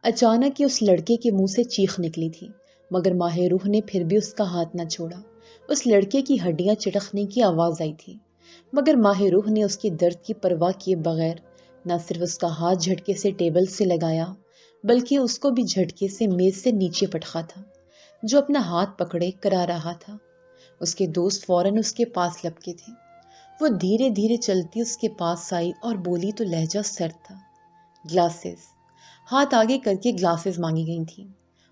اچانک ہی اس لڑکے کے منہ سے چیخ نکلی تھی، مگر ماہ روح نے پھر بھی اس کا ہاتھ نہ چھوڑا۔ اس لڑکے کی ہڈیاں چٹکنے کی آواز آئی تھی، مگر ماہ روح نے اس کے درد کی پرواہ کیے بغیر نہ صرف اس کا ہاتھ جھٹکے سے ٹیبل سے لگایا، بلکہ اس کو بھی جھٹکے سے میز سے نیچے پٹخا تھا، جو اپنا ہاتھ پکڑے کرا رہا تھا۔ اس کے دوست فوراً اس کے پاس لپکے تھے۔ وہ دھیرے دھیرے چلتی اس کے پاس آئی اور بولی تو لہجہ سرد تھا، گلاسز۔ ہاتھ آگے کر کے گلاسز مانگی گئی تھیں۔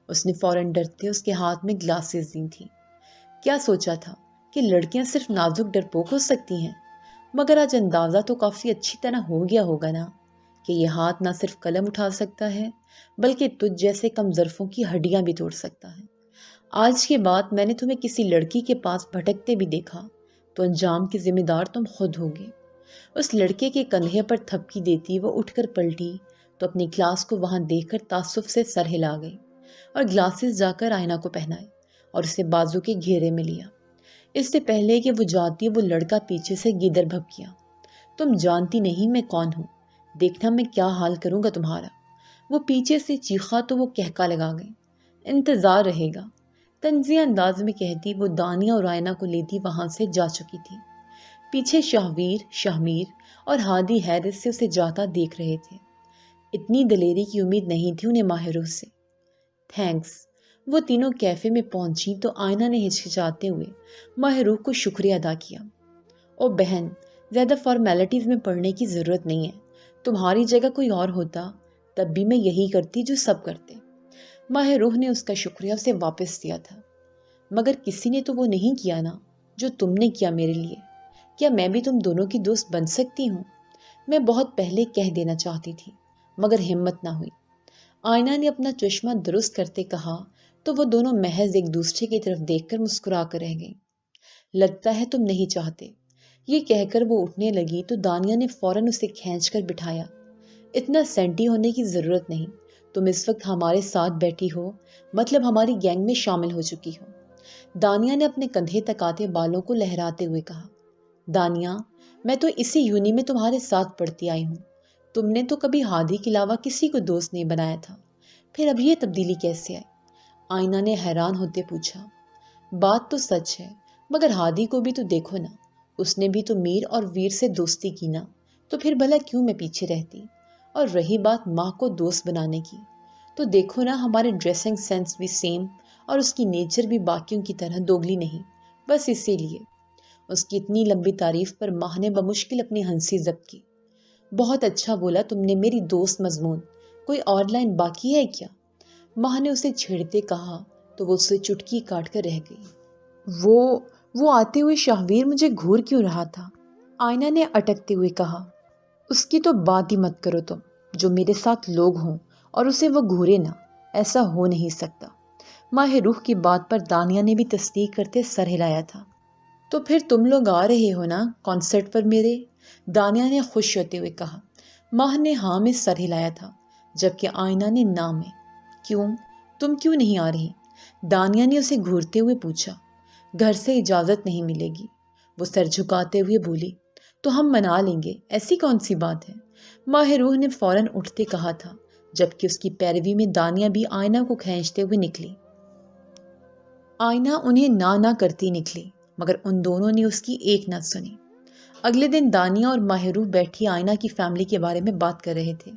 اس نے فوراً ڈرتے اس کے ہاتھ میں گلاسز دی تھی۔ کیا سوچا تھا کہ لڑکیاں صرف نازک ڈرپوک ہو سکتی ہیں، مگر آج اندازہ تو کافی اچھی طرح ہو گیا ہوگا نا کہ یہ ہاتھ نہ صرف قلم اٹھا سکتا ہے بلکہ تجھ جیسے کم ظرفوں کی ہڈیاں بھی توڑ سکتا ہے۔ آج کے بعد میں نے تمہیں کسی لڑکی کے پاس بھٹکتے بھی دیکھا تو انجام کے ذمہ دار تم خود ہوگے۔ اس لڑکے کے کندھے پر تھپکی دیتی وہ اٹھ کر پلٹی تو اپنی کلاس کو وہاں دیکھ کر تعصب سے سر ہلا گئی اور گلاسز جا کر آئینہ کو پہنائے اور اسے بازو کے گھیرے میں لیا۔ اس سے پہلے کہ وہ جاتی وہ لڑکا پیچھے سے گیدر بھبکیا، تم جانتی نہیں میں کون ہوں، دیکھنا میں کیا حال کروں گا تمہارا۔ وہ پیچھے سے چیخا تو وہ کہکا لگا گئی، انتظار رہے گا، طنزیہ انداز میں کہتی وہ دانیہ اور آئینہ کو لیتی وہاں سے جا چکی تھی۔ پیچھے شاہمیر اور ہادی حیرت سے اسے جاتا دیکھ رہے تھے۔ اتنی دلیری کی امید نہیں تھی انہیں ماہ روح سے۔ تھینکس۔ وہ تینوں کیفے میں پہنچی تو آئینہ نے ہچکچاتے ہوئے ماہ روح کو شکریہ ادا کیا۔ او بہن، زیادہ فارمیلٹیز میں پڑھنے کی ضرورت نہیں ہے، تمہاری جگہ کوئی اور ہوتا تب بھی میں یہی کرتی جو سب کرتے۔ ماہ روح نے اس کا شکریہ اسے واپس دیا تھا، مگر کسی نے تو وہ نہیں کیا نا جو تم نے کیا میرے لیے۔ کیا میں بھی تم دونوں کی دوست بن سکتی ہوں؟ میں بہت پہلے کہہ دینا چاہتی تھی مگر ہمت نہ ہوئی۔ آئینہ نے اپنا چشمہ درست کرتے کہا تو وہ دونوں محض ایک دوسرے کی طرف دیکھ کر مسکرا کر رہ گئیں۔ لگتا ہے تم نہیں چاہتے، یہ کہہ کر وہ اٹھنے لگی تو دانیہ نے فوراً اسے کھینچ کر بٹھایا۔ اتنا سینٹی ہونے کی ضرورت نہیں، تم اس وقت ہمارے ساتھ بیٹھی ہو، مطلب ہماری گینگ میں شامل ہو چکی ہو۔ دانیہ نے اپنے کندھے تک آتے بالوں کو لہراتے ہوئے کہا، دانیہ، میں تو اسی یونی میں تمہارے ساتھ پڑھتی آئی ہوں، تم نے تو کبھی ہادی کے علاوہ کسی کو دوست نہیں بنایا تھا، پھر اب یہ تبدیلی کیسے آئی؟ آئینہ نے حیران ہوتے پوچھا۔ بات تو سچ ہے، مگر ہادی کو بھی تو دیکھو نا، اس نے بھی تو میر اور ویر سے دوستی کی نا، تو پھر بھلا کیوں میں پیچھے رہتی؟ اور رہی بات ماں کو دوست بنانے کی، تو دیکھو نا ہمارے ڈریسنگ سینس بھی سیم اور اس کی نیچر بھی باقیوں کی طرح دوگلی نہیں، بس اسی لیے۔ اس کی اتنی لمبی تعریف پر ماہ نے بمشکل اپنی ہنسی ضبط کی۔ بہت اچھا بولا تم نے میری دوست مضمون، کوئی اور لائن باقی ہے کیا؟ ماہ نے اسے چھیڑتے کہا تو وہ اسے چٹکی کاٹ کر رہ گئی۔ وہ آتے ہوئے شاہویر مجھے گھور کیوں رہا تھا؟ آئینہ نے اٹکتے ہوئے کہا۔ اس کی تو بات ہی مت کرو تم، جو میرے ساتھ لوگ ہوں اور اسے وہ گھورے نہ، ایسا ہو نہیں سکتا۔ ماہ روح کی بات پر دانیہ نے بھی تصدیق کرتے سر ہلایا تھا۔ تو پھر تم لوگ آ رہے ہو نا کانسرٹ پر میرے؟ دانیہ نے خوش ہوتے ہوئے کہا۔ ماہ نے ہاں میں سر ہلایا تھا، جبکہ آئینہ نے نہ میں۔ کیوں؟ تم کیوں نہیں آ رہی؟ دانیہ نے اسے گھورتے ہوئے پوچھا۔ گھر سے اجازت نہیں ملے گی، وہ سر جھکاتے ہوئے بولی۔ تو ہم منا لیں گے، ایسی کون سی بات ہے؟ ماہ روح نے فوراً اٹھتے کہا تھا، جبکہ اس کی پیروی میں دانیہ بھی آئینہ کو کھینچتے ہوئے نکلی۔ آئینہ انہیں نہ کرتی نکلی، مگر ان دونوں نے اس کی ایک نہ سنی۔ اگلے دن دانیہ اور ماہ روح بیٹھی آئینہ کی فیملی کے بارے میں بات کر رہے تھے،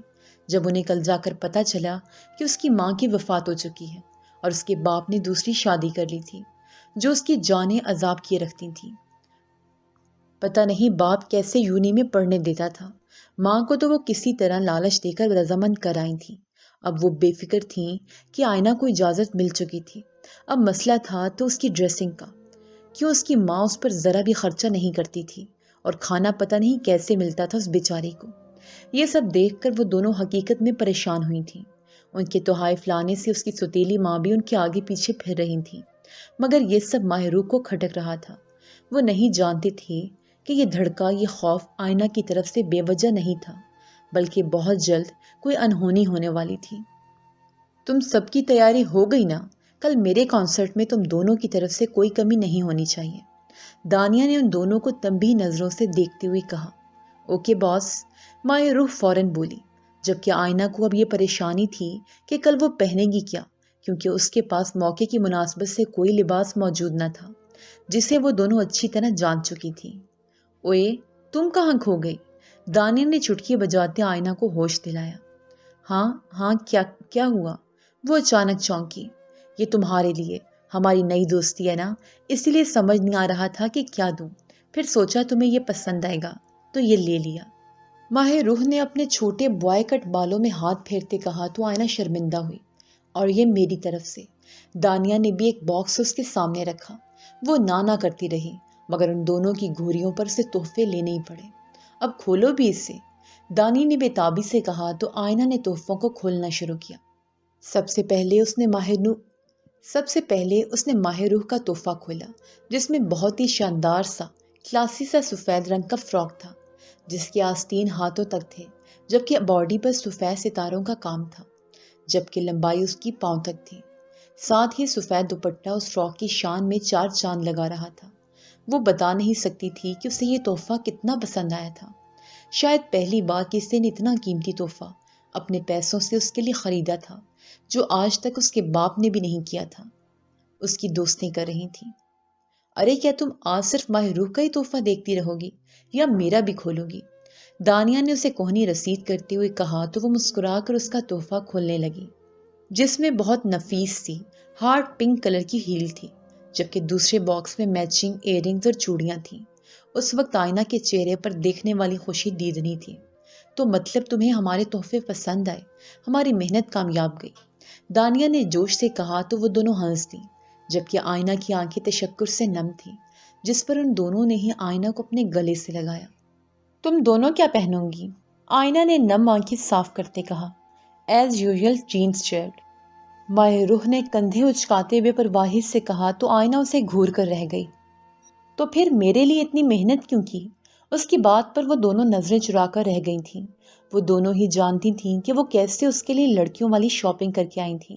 جب انہیں کل جا کر پتہ چلا کہ اس کی ماں کی وفات ہو چکی ہے اور اس کے باپ نے دوسری شادی کر لی تھی، جو اس کی جانیں عذاب کیے رکھتی تھیں۔ پتہ نہیں باپ کیسے یونی میں پڑھنے دیتا تھا، ماں کو تو وہ کسی طرح لالچ دے کر رضامند کرائی تھی۔ اب وہ بے فکر تھیں کہ آئینہ کو اجازت مل چکی تھی، اب مسئلہ تھا تو اس کی ڈریسنگ کا۔ کیوں اس کی ماں اس پر ذرا بھی خرچہ نہیں کرتی تھی اور کھانا پتہ نہیں کیسے ملتا تھا اس بیچاری کو۔ یہ سب دیکھ کر وہ دونوں حقیقت میں پریشان ہوئی تھیں۔ ان کے تحائف لانے سے اس کی سوتیلی ماں بھی ان کے آگے پیچھے پھر رہی تھی، مگر یہ سب ماہ روح کو کھٹک رہا تھا۔ وہ نہیں جانتے تھے کہ یہ دھڑکا، یہ خوف آئینہ کی طرف سے بے وجہ نہیں تھا، بلکہ بہت جلد کوئی انہونی ہونے والی تھی۔ تم سب کی تیاری ہو گئی نا؟ کل میرے کانسرٹ میں تم دونوں کی طرف سے کوئی کمی نہیں ہونی چاہیے۔ دانیہ نے ان دونوں کو تنبیہ نظروں سے دیکھتے ہوئے کہا۔ اوکے باس، ماہ روح فوراً بولی۔ جبکہ آئینہ کو اب یہ پریشانی تھی کہ کل وہ پہنے گی کیا، کیونکہ اس کے پاس موقع کی مناسبت سے کوئی لباس موجود نہ تھا جسے وہ دونوں اچھی طرح جان چکی تھی۔ اوئے، تم کہاں کھو گئی؟ دانیہ نے چٹکی بجاتے آئینہ کو ہوش دلایا۔ ہاں ہاں، کیا ہوا؟ وہ اچانک چونکی۔ یہ تمہارے لیے، ہماری نئی دوستی ہے نا، اس لیے سمجھ نہیں آ رہا تھا کہ کیا دوں، پھر سوچا تمہیں یہ پسند آئے گا تو یہ لے لیا۔ ماہ روح نے اپنے چھوٹے بوائے کٹ بالوں میں ہاتھ پھیرتے کہا تو آئینہ شرمندہ ہوئی۔ اور یہ میری طرف سے۔ دانیہ نے بھی ایک باکس اس کے سامنے رکھا۔ وہ نہ کرتی رہی، مگر ان دونوں کی گھوریوں پر سے تحفے لینے ہی پڑے۔ اب کھولو بھی اسے، دانی نے بے تابی سے کہا تو آئینہ نے تحفوں کو کھولنا شروع کیا۔ سب سے پہلے اس نے ماہ روح کا تحفہ کھولا، جس میں بہت ہی شاندار سا کلاسی سا سفید رنگ کا فراک تھا، جس کے آستین ہاتھوں تک تھے، جبکہ باڈی پر سفید ستاروں کا کام تھا، جبکہ لمبائی اس کی پاؤں تک تھی۔ ساتھ ہی سفید دوپٹہ اس فراک کی شان میں 4 چاند لگا رہا تھا۔ وہ بتا نہیں سکتی تھی کہ اسے یہ تحفہ کتنا پسند آیا تھا۔ شاید پہلی بار کسی نے اتنا قیمتی تحفہ اپنے پیسوں سے اس کے لیے خریدا تھا، جو آج تک اس کے باپ نے بھی نہیں کیا تھا۔ اس کی دوستیں کر رہی تھیں، ارے کیا تم آج صرف ماہ روح کا ہی تحفہ دیکھتی رہو گی یا میرا بھی کھولو گی؟ دانیہ نے اسے کوہنی رسید کرتے ہوئے کہا تو وہ مسکرا کر اس کا تحفہ کھولنے لگی، جس میں بہت نفیس سی ہارڈ پنک کلر کی ہیل تھی، جبکہ دوسرے باکس میں میچنگ ایئر رنگز اور چوڑیاں تھیں۔ اس وقت آئینہ کے چہرے پر دیکھنے والی خوشی دیدنی تھی۔ تو مطلب تمہیں ہمارے تحفے پسند آئے، ہماری محنت کامیاب گئی، دانیہ نے جوش سے کہا تو وہ دونوں ہنس دیں، جبکہ آئینہ کی آنکھیں تشکر سے نم تھیں، جس پر ان دونوں نے ہی آئینہ کو اپنے گلے سے لگایا۔ تم دونوں کیا پہنو گی؟ آئینہ نے نم آنکھیں صاف کرتے کہا۔ ایز یوزول جینز شرٹ، ماہ روح نے کندھے اچکاتے ہوئے پرواہی سے کہا تو آئینہ اسے گھور کر رہ گئی۔ تو پھر میرے لیے اتنی محنت کیوں کی؟ اس کی بات پر وہ دونوں نظریں چرا کر رہ گئی تھیں۔ وہ دونوں ہی جانتی تھیں کہ وہ کیسے اس کے لیے لڑکیوں والی شاپنگ کر کے آئی تھیں۔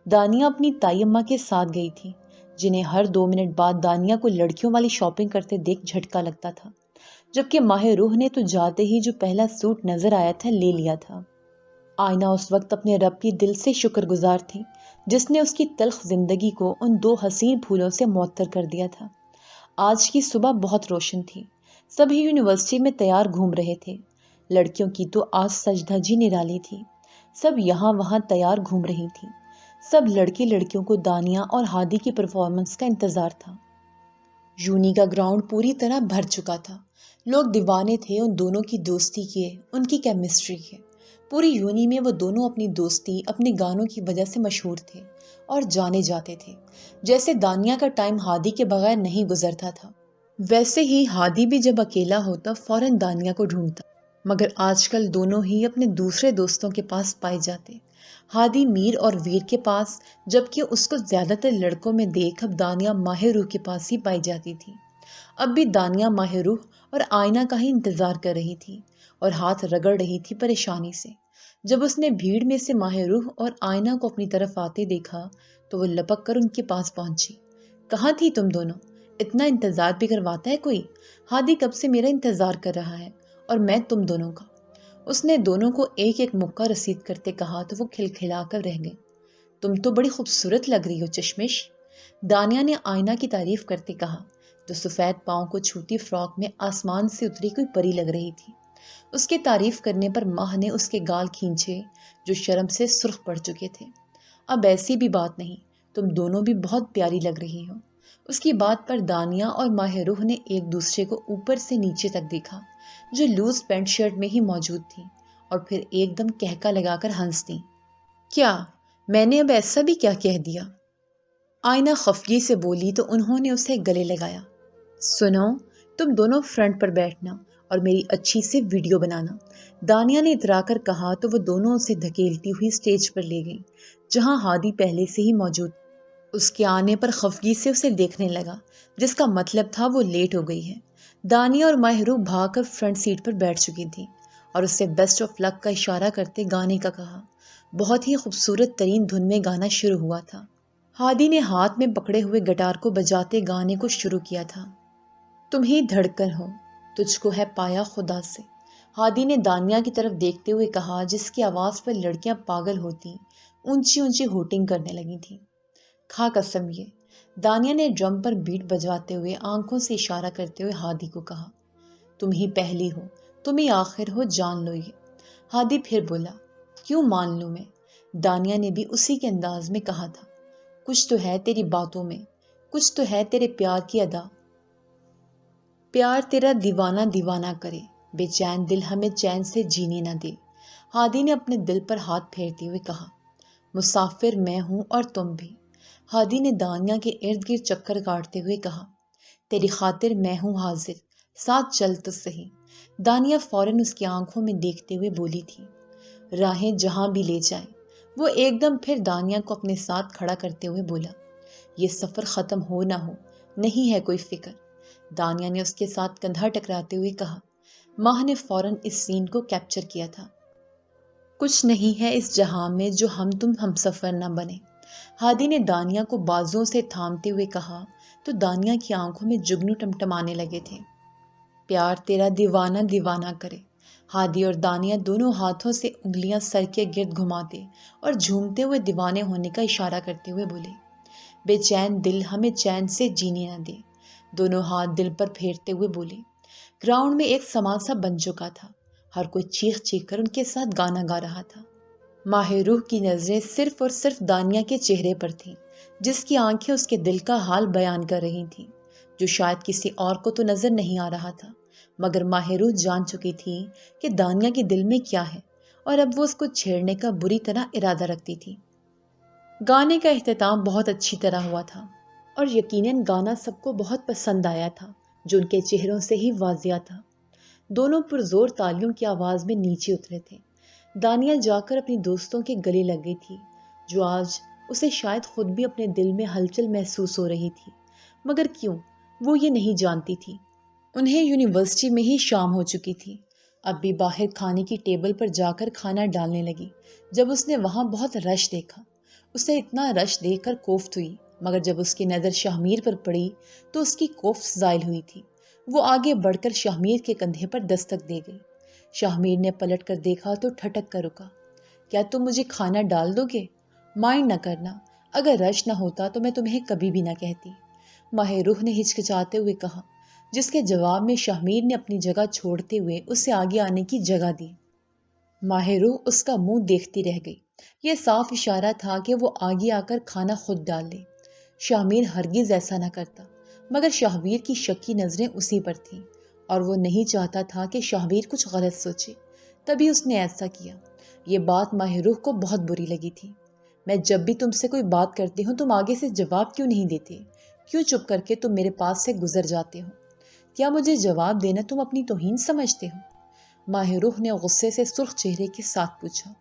دانیہ اپنی تائی اماں کے ساتھ گئی تھی، جنہیں ہر 2 منٹ بعد دانیہ کو لڑکیوں والی شاپنگ کرتے دیکھ جھٹکا لگتا تھا، جبکہ ماہ روح نے تو جاتے ہی جو پہلا سوٹ نظر آیا تھا لے لیا تھا۔ آئینہ اس وقت اپنے رب کی دل سے شکر گزار تھی، جس نے اس کی تلخ زندگی کو ان 2 حسین پھولوں سے معطر کر دیا تھا۔ آج کی صبح بہت روشن تھی، سبھی یونیورسٹی میں تیار گھوم رہے تھے۔ لڑکیوں کی تو آج سج دھجی نرالی تھی، سب یہاں وہاں تیار گھوم رہی تھیں۔ سب لڑکے لڑکیوں کو دانیہ اور ہادی کی پرفارمنس کا انتظار تھا۔ یونی کا گراؤنڈ پوری طرح بھر چکا تھا، لوگ دیوانے تھے ان دونوں کی دوستی کے، ان کی کیمسٹری کے۔ پوری یونی میں وہ دونوں اپنی دوستی، اپنے گانوں کی وجہ سے مشہور تھے اور جانے جاتے تھے۔ جیسے دانیہ کا ٹائم ہادی کے بغیر نہیں گزرتا تھا، ویسے ہی ہادی بھی جب اکیلا ہوتا فوراً دانیہ کو ڈھونڈتا، مگر آج کل دونوں ہی اپنے دوسرے دوستوں کے پاس پائے جاتے، ہادی میر اور ویر کے پاس، جبکہ اس کو زیادہ تر لڑکوں میں دیکھ اب دانیہ ماہ روح کے پاس ہی پائی جاتی تھی۔ اب بھی دانیہ ماہ روح اور آئینہ کا ہی انتظار کر رہی تھی اور ہاتھ رگڑ رہی تھی پریشانی سے۔ جب اس نے بھیڑ میں سے ماہ روح اور آئینہ کو اپنی طرف آتے دیکھا تو وہ لپک کر ان کے پاس پہنچی۔ کہاں تھی تم دونوں؟ اتنا انتظار بھی کرواتا ہے کوئی؟ ہادی کب سے میرا انتظار کر رہا ہے اور میں تم دونوں کا۔ اس نے دونوں کو ایک ایک مکہ رسید کرتے کہا تو وہ کھلکھلا کر رہ گئی۔ تم تو بڑی خوبصورت لگ رہی ہو چشمش، دانیہ نے آئینہ کی تعریف کرتے کہا، تو سفید پاؤں کو چھوٹی فراک میں آسمان سے اتری کوئی پری لگ رہی تھی۔ اس کے تعریف کرنے پر ماہ نے اس کے گال کھینچے جو شرم سے سرخ پڑ چکے تھے۔ اب ایسی بھی بات نہیں، تم دونوں بھی بہت پیاری لگ رہی ہو۔ اس کی بات پر دانیہ اور ماہ روح نے ایک دوسرے کو اوپر سے نیچے تک دیکھا، جو لوز پینٹ شرٹ میں ہی موجود تھی، اور پھر ایک دم کہکا لگا کر ہنس دیں۔ کیا میں نے اب ایسا بھی کیا کہہ دیا؟ آئینہ خفگی سے بولی تو انہوں نے اسے گلے لگایا۔ سنو، تم دونوں فرنٹ پر بیٹھنا اور میری اچھی سے ویڈیو بنانا، دانیہ نے اترا کر کہا تو وہ دونوں اسے دھکیلتی ہوئی سٹیج پر لے گئیں، جہاں ہادی پہلے سے ہی موجود۔ اس کے آنے پر خفگی سے اسے دیکھنے لگا، جس کا مطلب تھا وہ لیٹ ہو گئی ہے۔ دانیہ اور ماہ روح بھاگ کر فرنٹ سیٹ پر بیٹھ چکی تھیں اور اس سے بیسٹ آف لک کا اشارہ کرتے گانے کا کہا۔ بہت ہی خوبصورت ترین دھن میں گانا شروع ہوا تھا۔ ہادی نے ہاتھ میں پکڑے ہوئے گٹار کو بجاتے گانے کو شروع کیا تھا۔ تم ہی دھڑکن ہو، تجھ کو ہے پایا خدا سے، ہادی نے دانیہ کی طرف دیکھتے ہوئے کہا جس کی آواز پر لڑکیاں پاگل ہوتی اونچی اونچی ہوٹنگ کرنے لگی تھیں۔ کھا قسم یہ۔ دانیہ نے ڈرم پر بیٹ بجواتے ہوئے آنکھوں سے اشارہ کرتے ہوئے ہادی کو کہا، تم ہی پہلی ہو، تم ہی آخر ہو، جان لو یہ۔ ہادی پھر بولا، کیوں مان لوں میں؟ دانیہ نے بھی اسی کے انداز میں کہا تھا، کچھ تو ہے تیری باتوں میں، کچھ تو ہے تیرے پیار کی ادا۔ پیار تیرا دیوانہ دیوانہ کرے، بے چین دل ہمیں چین سے جینے نہ دے۔ ہادی نے اپنے دل پر ہاتھ پھیرتے ہوئے کہا، مسافر میں ہوں اور تم بھی۔ ہادی نے دانیہ کے ارد گرد چکر کاٹتے ہوئے کہا، تیری خاطر میں ہوں حاضر، ساتھ چل تو سہی۔ دانیہ فوراً اس کی آنکھوں میں دیکھتے ہوئے بولی تھی، راہیں جہاں بھی لے جائیں۔ وہ ایک دم پھر دانیہ کو اپنے ساتھ کھڑا کرتے ہوئے بولا، یہ سفر ختم ہو نہ ہو، نہیں ہے کوئی فکر۔ دانیہ نے اس کے ساتھ کندھا ٹکراتے ہوئے کہا۔ ماہ نے فوراً اس سین کو کیپچر کیا تھا۔ کچھ نہیں ہے اس جہاں میں جو تم ہم سفر نہ بنے۔ ہادی نے دانیہ کو بازوؤں سے تھامتے ہوئے کہا تو دانیہ کی آنکھوں میں جگنو ٹمٹمانے لگے تھے۔ پیار تیرا دیوانہ دیوانہ کرے۔ ہادی اور دانیہ دونوں ہاتھوں سے انگلیاں سر کے گرد گھماتے اور جھومتے ہوئے دیوانے ہونے کا اشارہ کرتے ہوئے بولے، بے چین دل ہمیں چین سے جینے نہ دے۔ دونوں ہاتھ دل پر پھیرتے ہوئے بولے۔ گراؤنڈ میں ایک سما سا بن چکا تھا، ہر کوئی چیخ چیخ کر ان کے ساتھ گانا گا رہا تھا۔ ماہ روح کی نظریں صرف اور صرف دانیہ کے چہرے پر تھیں، جس کی آنکھیں اس کے دل کا حال بیان کر رہی تھیں، جو شاید کسی اور کو تو نظر نہیں آ رہا تھا، مگر ماہ روح جان چکی تھی کہ دانیہ کے دل میں کیا ہے، اور اب وہ اس کو چھیڑنے کا بری طرح ارادہ رکھتی تھی۔ گانے کا اختتام بہت اچھی طرح ہوا تھا، اور یقیناً گانا سب کو بہت پسند آیا تھا، جو ان کے چہروں سے ہی واضح تھا۔ دونوں پرزور تالیوں کی آواز میں نیچے اترے تھے۔ دانیہ جا کر اپنی دوستوں کے گلے لگ گئی تھی، جو آج اسے شاید خود بھی اپنے دل میں ہلچل محسوس ہو رہی تھی، مگر کیوں وہ یہ نہیں جانتی تھی۔ انہیں یونیورسٹی میں ہی شام ہو چکی تھی۔ اب بھی باہر کھانے کی ٹیبل پر جا کر کھانا ڈالنے لگی جب اس نے وہاں بہت رش دیکھا۔ اسے اتنا رش دیکھ کر کوفت ہوئی، مگر جب اس کی نظر شاہمیر پر پڑی تو اس کی کوفت زائل ہوئی تھی۔ وہ آگے بڑھ کر شاہمیر کے کندھے پر دستک دے گئی۔ شاہمیر نے پلٹ کر دیکھا تو ٹھٹک کر رکا۔ کیا تم مجھے کھانا ڈال دو گے؟ مائنڈ نہ کرنا، اگر رش نہ ہوتا تو میں تمہیں کبھی بھی نہ کہتی، ماہ روح نے ہچکچاتے ہوئے کہا، جس کے جواب میں شاہمیر نے اپنی جگہ چھوڑتے ہوئے اسے آگے آنے کی جگہ دی۔ ماہ روح اس کا منہ دیکھتی رہ گئی۔ یہ صاف اشارہ تھا کہ وہ آگے آ کر کھانا خود ڈال لے۔ شاہمیر ہرگز ایسا نہ کرتا، مگر شاہویر کی شکی نظریں اسی پر تھیں، اور وہ نہیں چاہتا تھا کہ شاہویر کچھ غلط سوچے، تبھی اس نے ایسا کیا۔ یہ بات ماہ روح کو بہت بری لگی تھی۔ میں جب بھی تم سے کوئی بات کرتی ہوں تم آگے سے جواب کیوں نہیں دیتے؟ کیوں چپ کر کے تم میرے پاس سے گزر جاتے ہو؟ کیا مجھے جواب دینا تم اپنی توہین سمجھتے ہو؟ ماہ روح نے غصے سے سرخ چہرے کے ساتھ پوچھا۔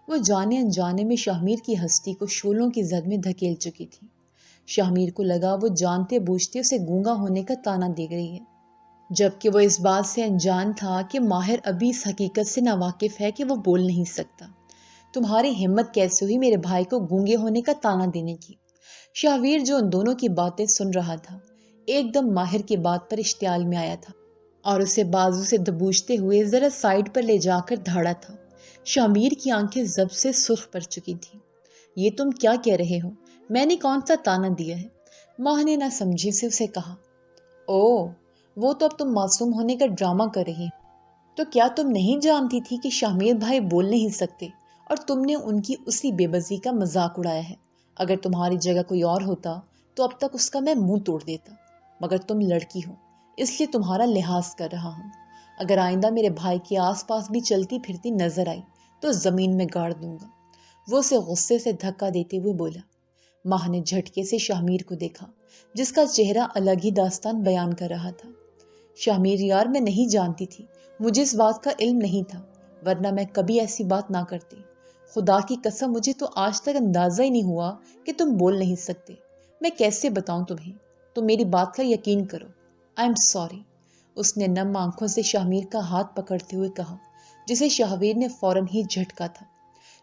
وہ جانے انجانے میں شاہمیر کی ہستی کو شولوں کی زد میں دھکیل چکی تھی۔ شاہمیر کو لگا وہ جانتے بوجھتے اسے گونگا ہونے کا تانا دے رہی ہے، جبکہ وہ اس بات سے انجان تھا کہ ماہر ابھی اس حقیقت سے ناواقف ہے کہ وہ بول نہیں سکتا۔ تمہاری ہمت کیسے ہوئی میرے بھائی کو گونگے ہونے کا تانا دینے کی؟ شاہویر جو ان دونوں کی باتیں سن رہا تھا، ایک دم ماہر کی بات پر اشتعال میں آیا تھا اور اسے بازو سے دبوچتے ہوئے ذرا سائڈ پر لے جا کر دھاڑا تھا۔ شاہمیر کی آنکھیں ضب سے سرخ پڑ چکی تھیں۔ یہ تم کیا کہہ رہے ہو؟ میں نے کون سا تانا دیا ہے؟ ماہ نے نہ سمجھی سے اسے کہا۔ اوہ، وہ تو اب تم معصوم ہونے کا ڈرامہ کر رہی ہو۔ تو کیا تم نہیں جانتی تھی کہ شاہمیر بھائی بول نہیں سکتے اور تم نے ان کی اسی بے بسی کا مذاق اڑایا ہے؟ اگر تمہاری جگہ کوئی اور ہوتا تو اب تک اس کا میں منہ توڑ دیتا، مگر تم لڑکی ہو اس لیے تمہارا لحاظ کر رہا ہوں۔ اگر آئندہ میرے بھائی کے آس پاس بھی چلتی پھرتی نظر آئی تو زمین میں گاڑ دوں گا، وہ اسے غصے سے دھکا دیتے ہوئے بولا۔ ماہ نے جھٹکے سے شاہمیر کو دیکھا، جس کا چہرہ الگ ہی داستان بیان کر رہا تھا۔ شاہمیر یار، میں نہیں جانتی تھی، مجھے اس بات کا علم نہیں تھا، ورنہ میں کبھی ایسی بات نہ کرتی۔ خدا کی قسم مجھے تو آج تک اندازہ ہی نہیں ہوا کہ تم بول نہیں سکتے۔ میں کیسے بتاؤں تمہیں؟ تم میری بات کا یقین کرو۔ آئی ایم سوری، اس نے نم آنکھوں سے شاہمیر کا ہاتھ پکڑتے ہوئے کہا، جسے شاہویر نے فوراً ہی جھٹکا تھا۔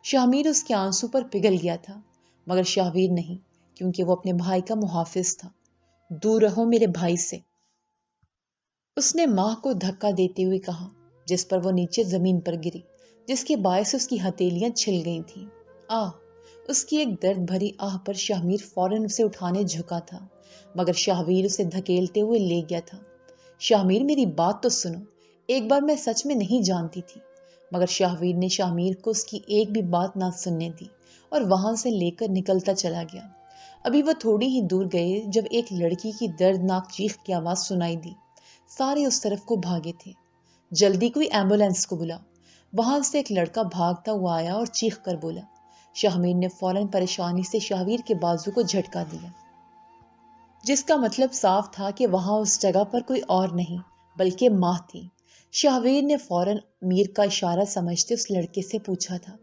شاہمیر اس کے آنسو پر پگھل گیا تھا، مگر شاہویر نہیں، کیونکہ وہ اپنے بھائی کا محافظ تھا۔ دور رہو میرے بھائی سے، اس نے ماہ کو دھکا دیتے ہوئے کہا۔ جس پر وہ نیچے زمین پر گری، جس کے باعث اس کی ہتھیلیاں چھل گئی تھیں۔ آہ! اس کی ایک درد بھری آہ پر شاہمیر فوراً اسے اٹھانے جھکا تھا، مگر شاہویر اسے دھکیلتے ہوئے لے گیا تھا۔ شاہمیر، میری بات تو سنو، ایک بار میں سچ میں نہیں جانتی تھی۔ مگر شاہویر نے شاہمیر کو اس کی ایک بھی بات نہ سننے دی اور وہاں سے لے کر نکلتا چلا گیا۔ ابھی وہ تھوڑی ہی دور گئے جب ایک لڑکی کی دردناک چیخ کی آواز سنائی دی۔ سارے اس طرف کو بھاگے تھے۔ جلدی کوئی ایمبولینس کو بلا۔ وہاں سے ایک لڑکا بھاگتا ہوا آیا اور چیخ کر بولا۔ شاہمیر نے فوراً پریشانی سے شاہویر کے بازو کو جھٹکا دیا، جس کا مطلب صاف تھا کہ وہاں اس جگہ پر کوئی اور نہیں بلکہ ماں تھی۔ شاہویر نے فوراً میر کا اشارہ سمجھتے اس لڑکے سے پوچھا تھا،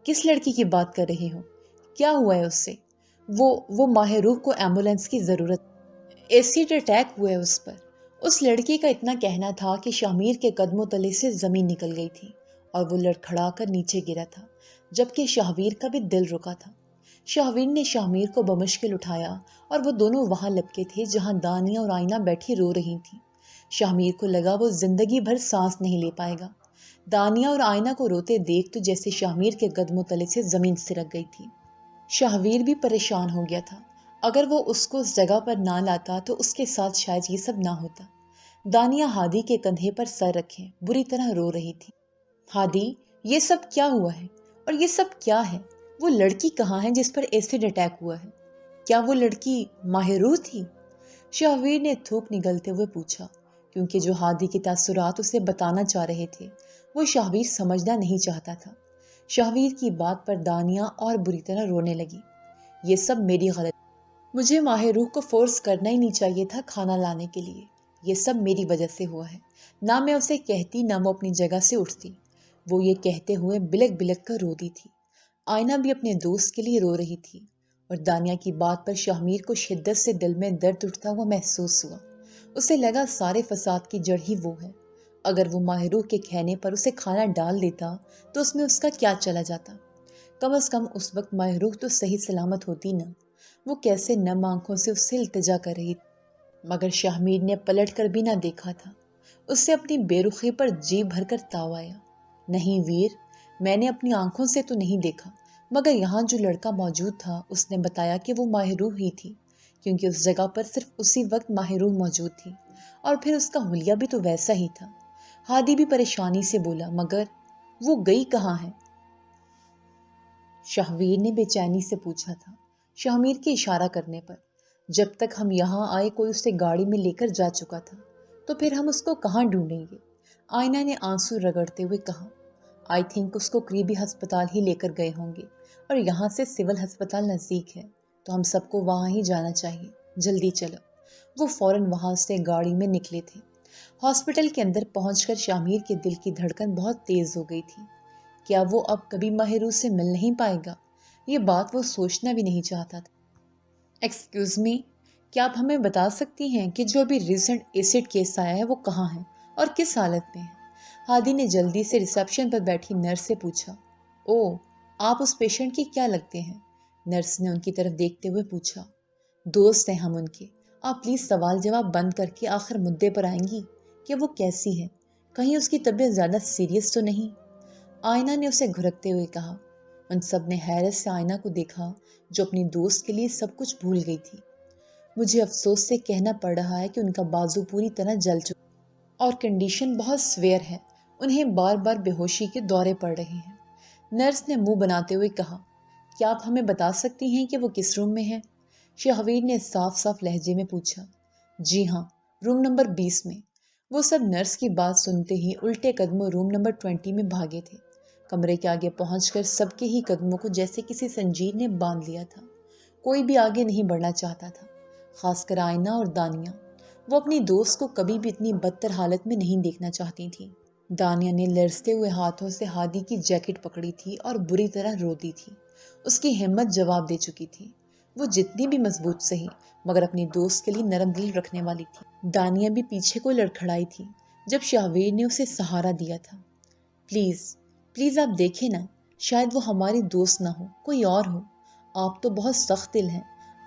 کس لڑکی کی بات کر رہے ہو؟ کیا ہوا ہے اس سے؟ وہ ماہ روح کو ایمبولینس کی ضرورت، ایسڈ اٹیک ہوا ہے اس پر۔ اس لڑکی کا اتنا کہنا تھا کہ شاہمیر کے قدموں تلے سے زمین نکل گئی تھی اور وہ لڑکھڑا کر نیچے گرا تھا، جبکہ شاہویر کا بھی دل رکا تھا۔ شاہویر نے شاہمیر کو بمشکل اٹھایا اور وہ دونوں وہاں لپکے تھے جہاں دانیہ اور آئینہ بیٹھی رو رہی تھیں۔ شاہمیر کو لگا وہ زندگی بھر سانس نہیں لے پائے گا۔ دانیہ اور آئینہ کو روتے دیکھ تو جیسے شاہمیر کے قدموں تلے سے زمین سرک گئی تھی۔ شاہویر بھی پریشان ہو گیا تھا۔ اگر وہ اس کو اس جگہ پر نہ لاتا تو اس کے ساتھ شاید یہ سب نہ ہوتا۔ دانیہ ہادی کے کندھے پر سر رکھے بری طرح رو رہی تھی۔ ہادی، یہ سب کیا ہوا ہے؟ اور یہ سب کیا ہے؟ وہ لڑکی کہاں ہے جس پر ایسڈ اٹیک ہوا ہے؟ کیا وہ لڑکی ماہ روح تھی؟ شاہویر نے تھوک نگلتے ہوئے پوچھا، کیونکہ جو ہادی کے تاثرات اسے بتانا چاہ رہے تھے وہ شاہویر سمجھنا نہیں چاہتا تھا۔ شاہویر کی بات پر دانیہ اور بری طرح رونے لگی۔ یہ سب میری غلط، مجھے ماہ روح کو فورس کرنا ہی نہیں چاہیے تھا کھانا لانے کے لیے۔ یہ سب میری وجہ سے ہوا ہے۔ نہ میں اسے کہتی نہ وہ اپنی جگہ سے اٹھتی۔ وہ یہ کہتے ہوئے بلک بلک کر روتی تھی۔ آئینہ بھی اپنے دوست کے لیے رو رہی تھی اور دانیہ کی بات پر شاہمیر کو شدت سے دل میں درد اٹھتا ہوا محسوس ہوا۔ اسے لگا سارے فساد کی جڑ ہی وہ ہے۔ اگر وہ ماہ روح کے کہنے پر اسے کھانا ڈال دیتا تو اس میں اس کا کیا چلا جاتا؟ کم از کم اس وقت ماہ روح تو صحیح سلامت ہوتی نا۔ وہ کیسے نم آنکھوں سے اس سے التجا کر رہی تھی، مگر شاہمیر نے پلٹ کر بھی نہ دیکھا تھا۔ اس سے اپنی بے رخی پر جی بھر کر تاؤ آیا۔ نہیں ویر، میں نے اپنی آنکھوں سے تو نہیں دیکھا، مگر یہاں جو لڑکا موجود تھا اس نے بتایا کہ وہ ماہ روح ہی تھی، کیونکہ اس جگہ پر صرف اسی وقت ماہ روح موجود تھی اور پھر اس کا حلیہ بھی تو ویسا ہی تھا۔ ہادی بھی پریشانی سے بولا، مگر وہ گئی کہاں ہے؟ شاہویر نے بے چینی سے پوچھا تھا، شاہمیر کے اشارہ کرنے پر۔ جب تک ہم یہاں آئے کوئی اسے گاڑی میں لے کر جا چکا تھا، تو پھر ہم اس کو کہاں ڈھونڈیں گے؟ آئینہ نے آنسو رگڑتے ہوئے کہا۔ آئی تھنک اس کو قریبی ہسپتال ہی لے کر گئے ہوں گے، اور یہاں سے سول ہسپتال نزدیک ہے، تو ہم سب کو وہاں ہی جانا چاہیے۔ جلدی چلو۔ وہ فوراً وہاں سے گاڑی میں نکلے تھے۔ ہاسپٹل کے اندر پہنچ کر شاہمیر کے دل کی دھڑکن بہت تیز ہو گئی تھی۔ کیا وہ اب کبھی ماہ روح سے مل نہیں پائے گا؟ یہ بات وہ سوچنا بھی نہیں چاہتا تھا۔ ایکسکیوز می، کیا آپ ہمیں بتا سکتی ہیں کہ جو ابھی ریسنٹ ایسڈ کیس آیا ہے وہ کہاں ہے اور کس حالت میں ہے؟ ہادی نے جلدی سے ریسیپشن پر بیٹھی نرس سے پوچھا۔ او، آپ اس پیشنٹ کی کیا لگتے ہیں؟ نرس نے ان کی طرف دیکھتے ہوئے پوچھا۔ دوست ہیں ہم ان کے۔ آپ پلیز سوال جواب بند کر کے آخر مدعے پر آئیں گی کہ وہ کیسی ہے؟ کہیں اس کی طبیعت زیادہ سیریس تو نہیں؟ آئینہ نے اسے گھرکتے ہوئے کہا۔ ان سب نے حیرت سے آئینہ کو دیکھا جو اپنی دوست کے لیے سب کچھ بھول گئی تھی۔ مجھے افسوس سے کہنا پڑ رہا ہے کہ ان کا بازو پوری طرح جل چکا اور کنڈیشن بہت سویر ہے۔ انہیں بار بار بے ہوشی کے دورے پڑ رہے ہیں۔ نرس نے منہ بناتے ہوئے کہا۔ کیا آپ ہمیں بتا سکتی ہیں کہ وہ کس روم میں ہے؟ شاہویر نے صاف صاف لہجے میں پوچھا۔ جی ہاں، روم نمبر 20 میں۔ وہ سب نرس کی بات سنتے ہی الٹے قدموں روم نمبر 20 میں بھاگے تھے۔ کمرے کے آگے پہنچ کر سب کے ہی قدموں کو جیسے کسی زنجیر نے باندھ لیا تھا۔ کوئی بھی آگے نہیں بڑھنا چاہتا تھا، خاص کر آئینہ اور دانیہ۔ وہ اپنی دوست کو کبھی بھی اتنی بدتر حالت میں نہیں دیکھنا چاہتی تھی۔ دانیہ نے لرزتے ہوئے ہاتھوں سے ہادی کی جیکٹ پکڑی تھی اور بری طرح روتی تھی۔ اس کی ہمت جواب دے چکی تھی۔ وہ جتنی بھی مضبوط سہی مگر اپنی دوست کے لیے نرم دل رکھنے والی تھی۔ دانیہ بھی پیچھے کو لڑکھڑائی تھی جب شاہویر نے اسے سہارا دیا تھا۔ پلیز پلیز آپ دیکھیں نا، شاید وہ ہماری دوست نہ ہو، کوئی اور ہو۔ آپ تو بہت سخت دل ہیں،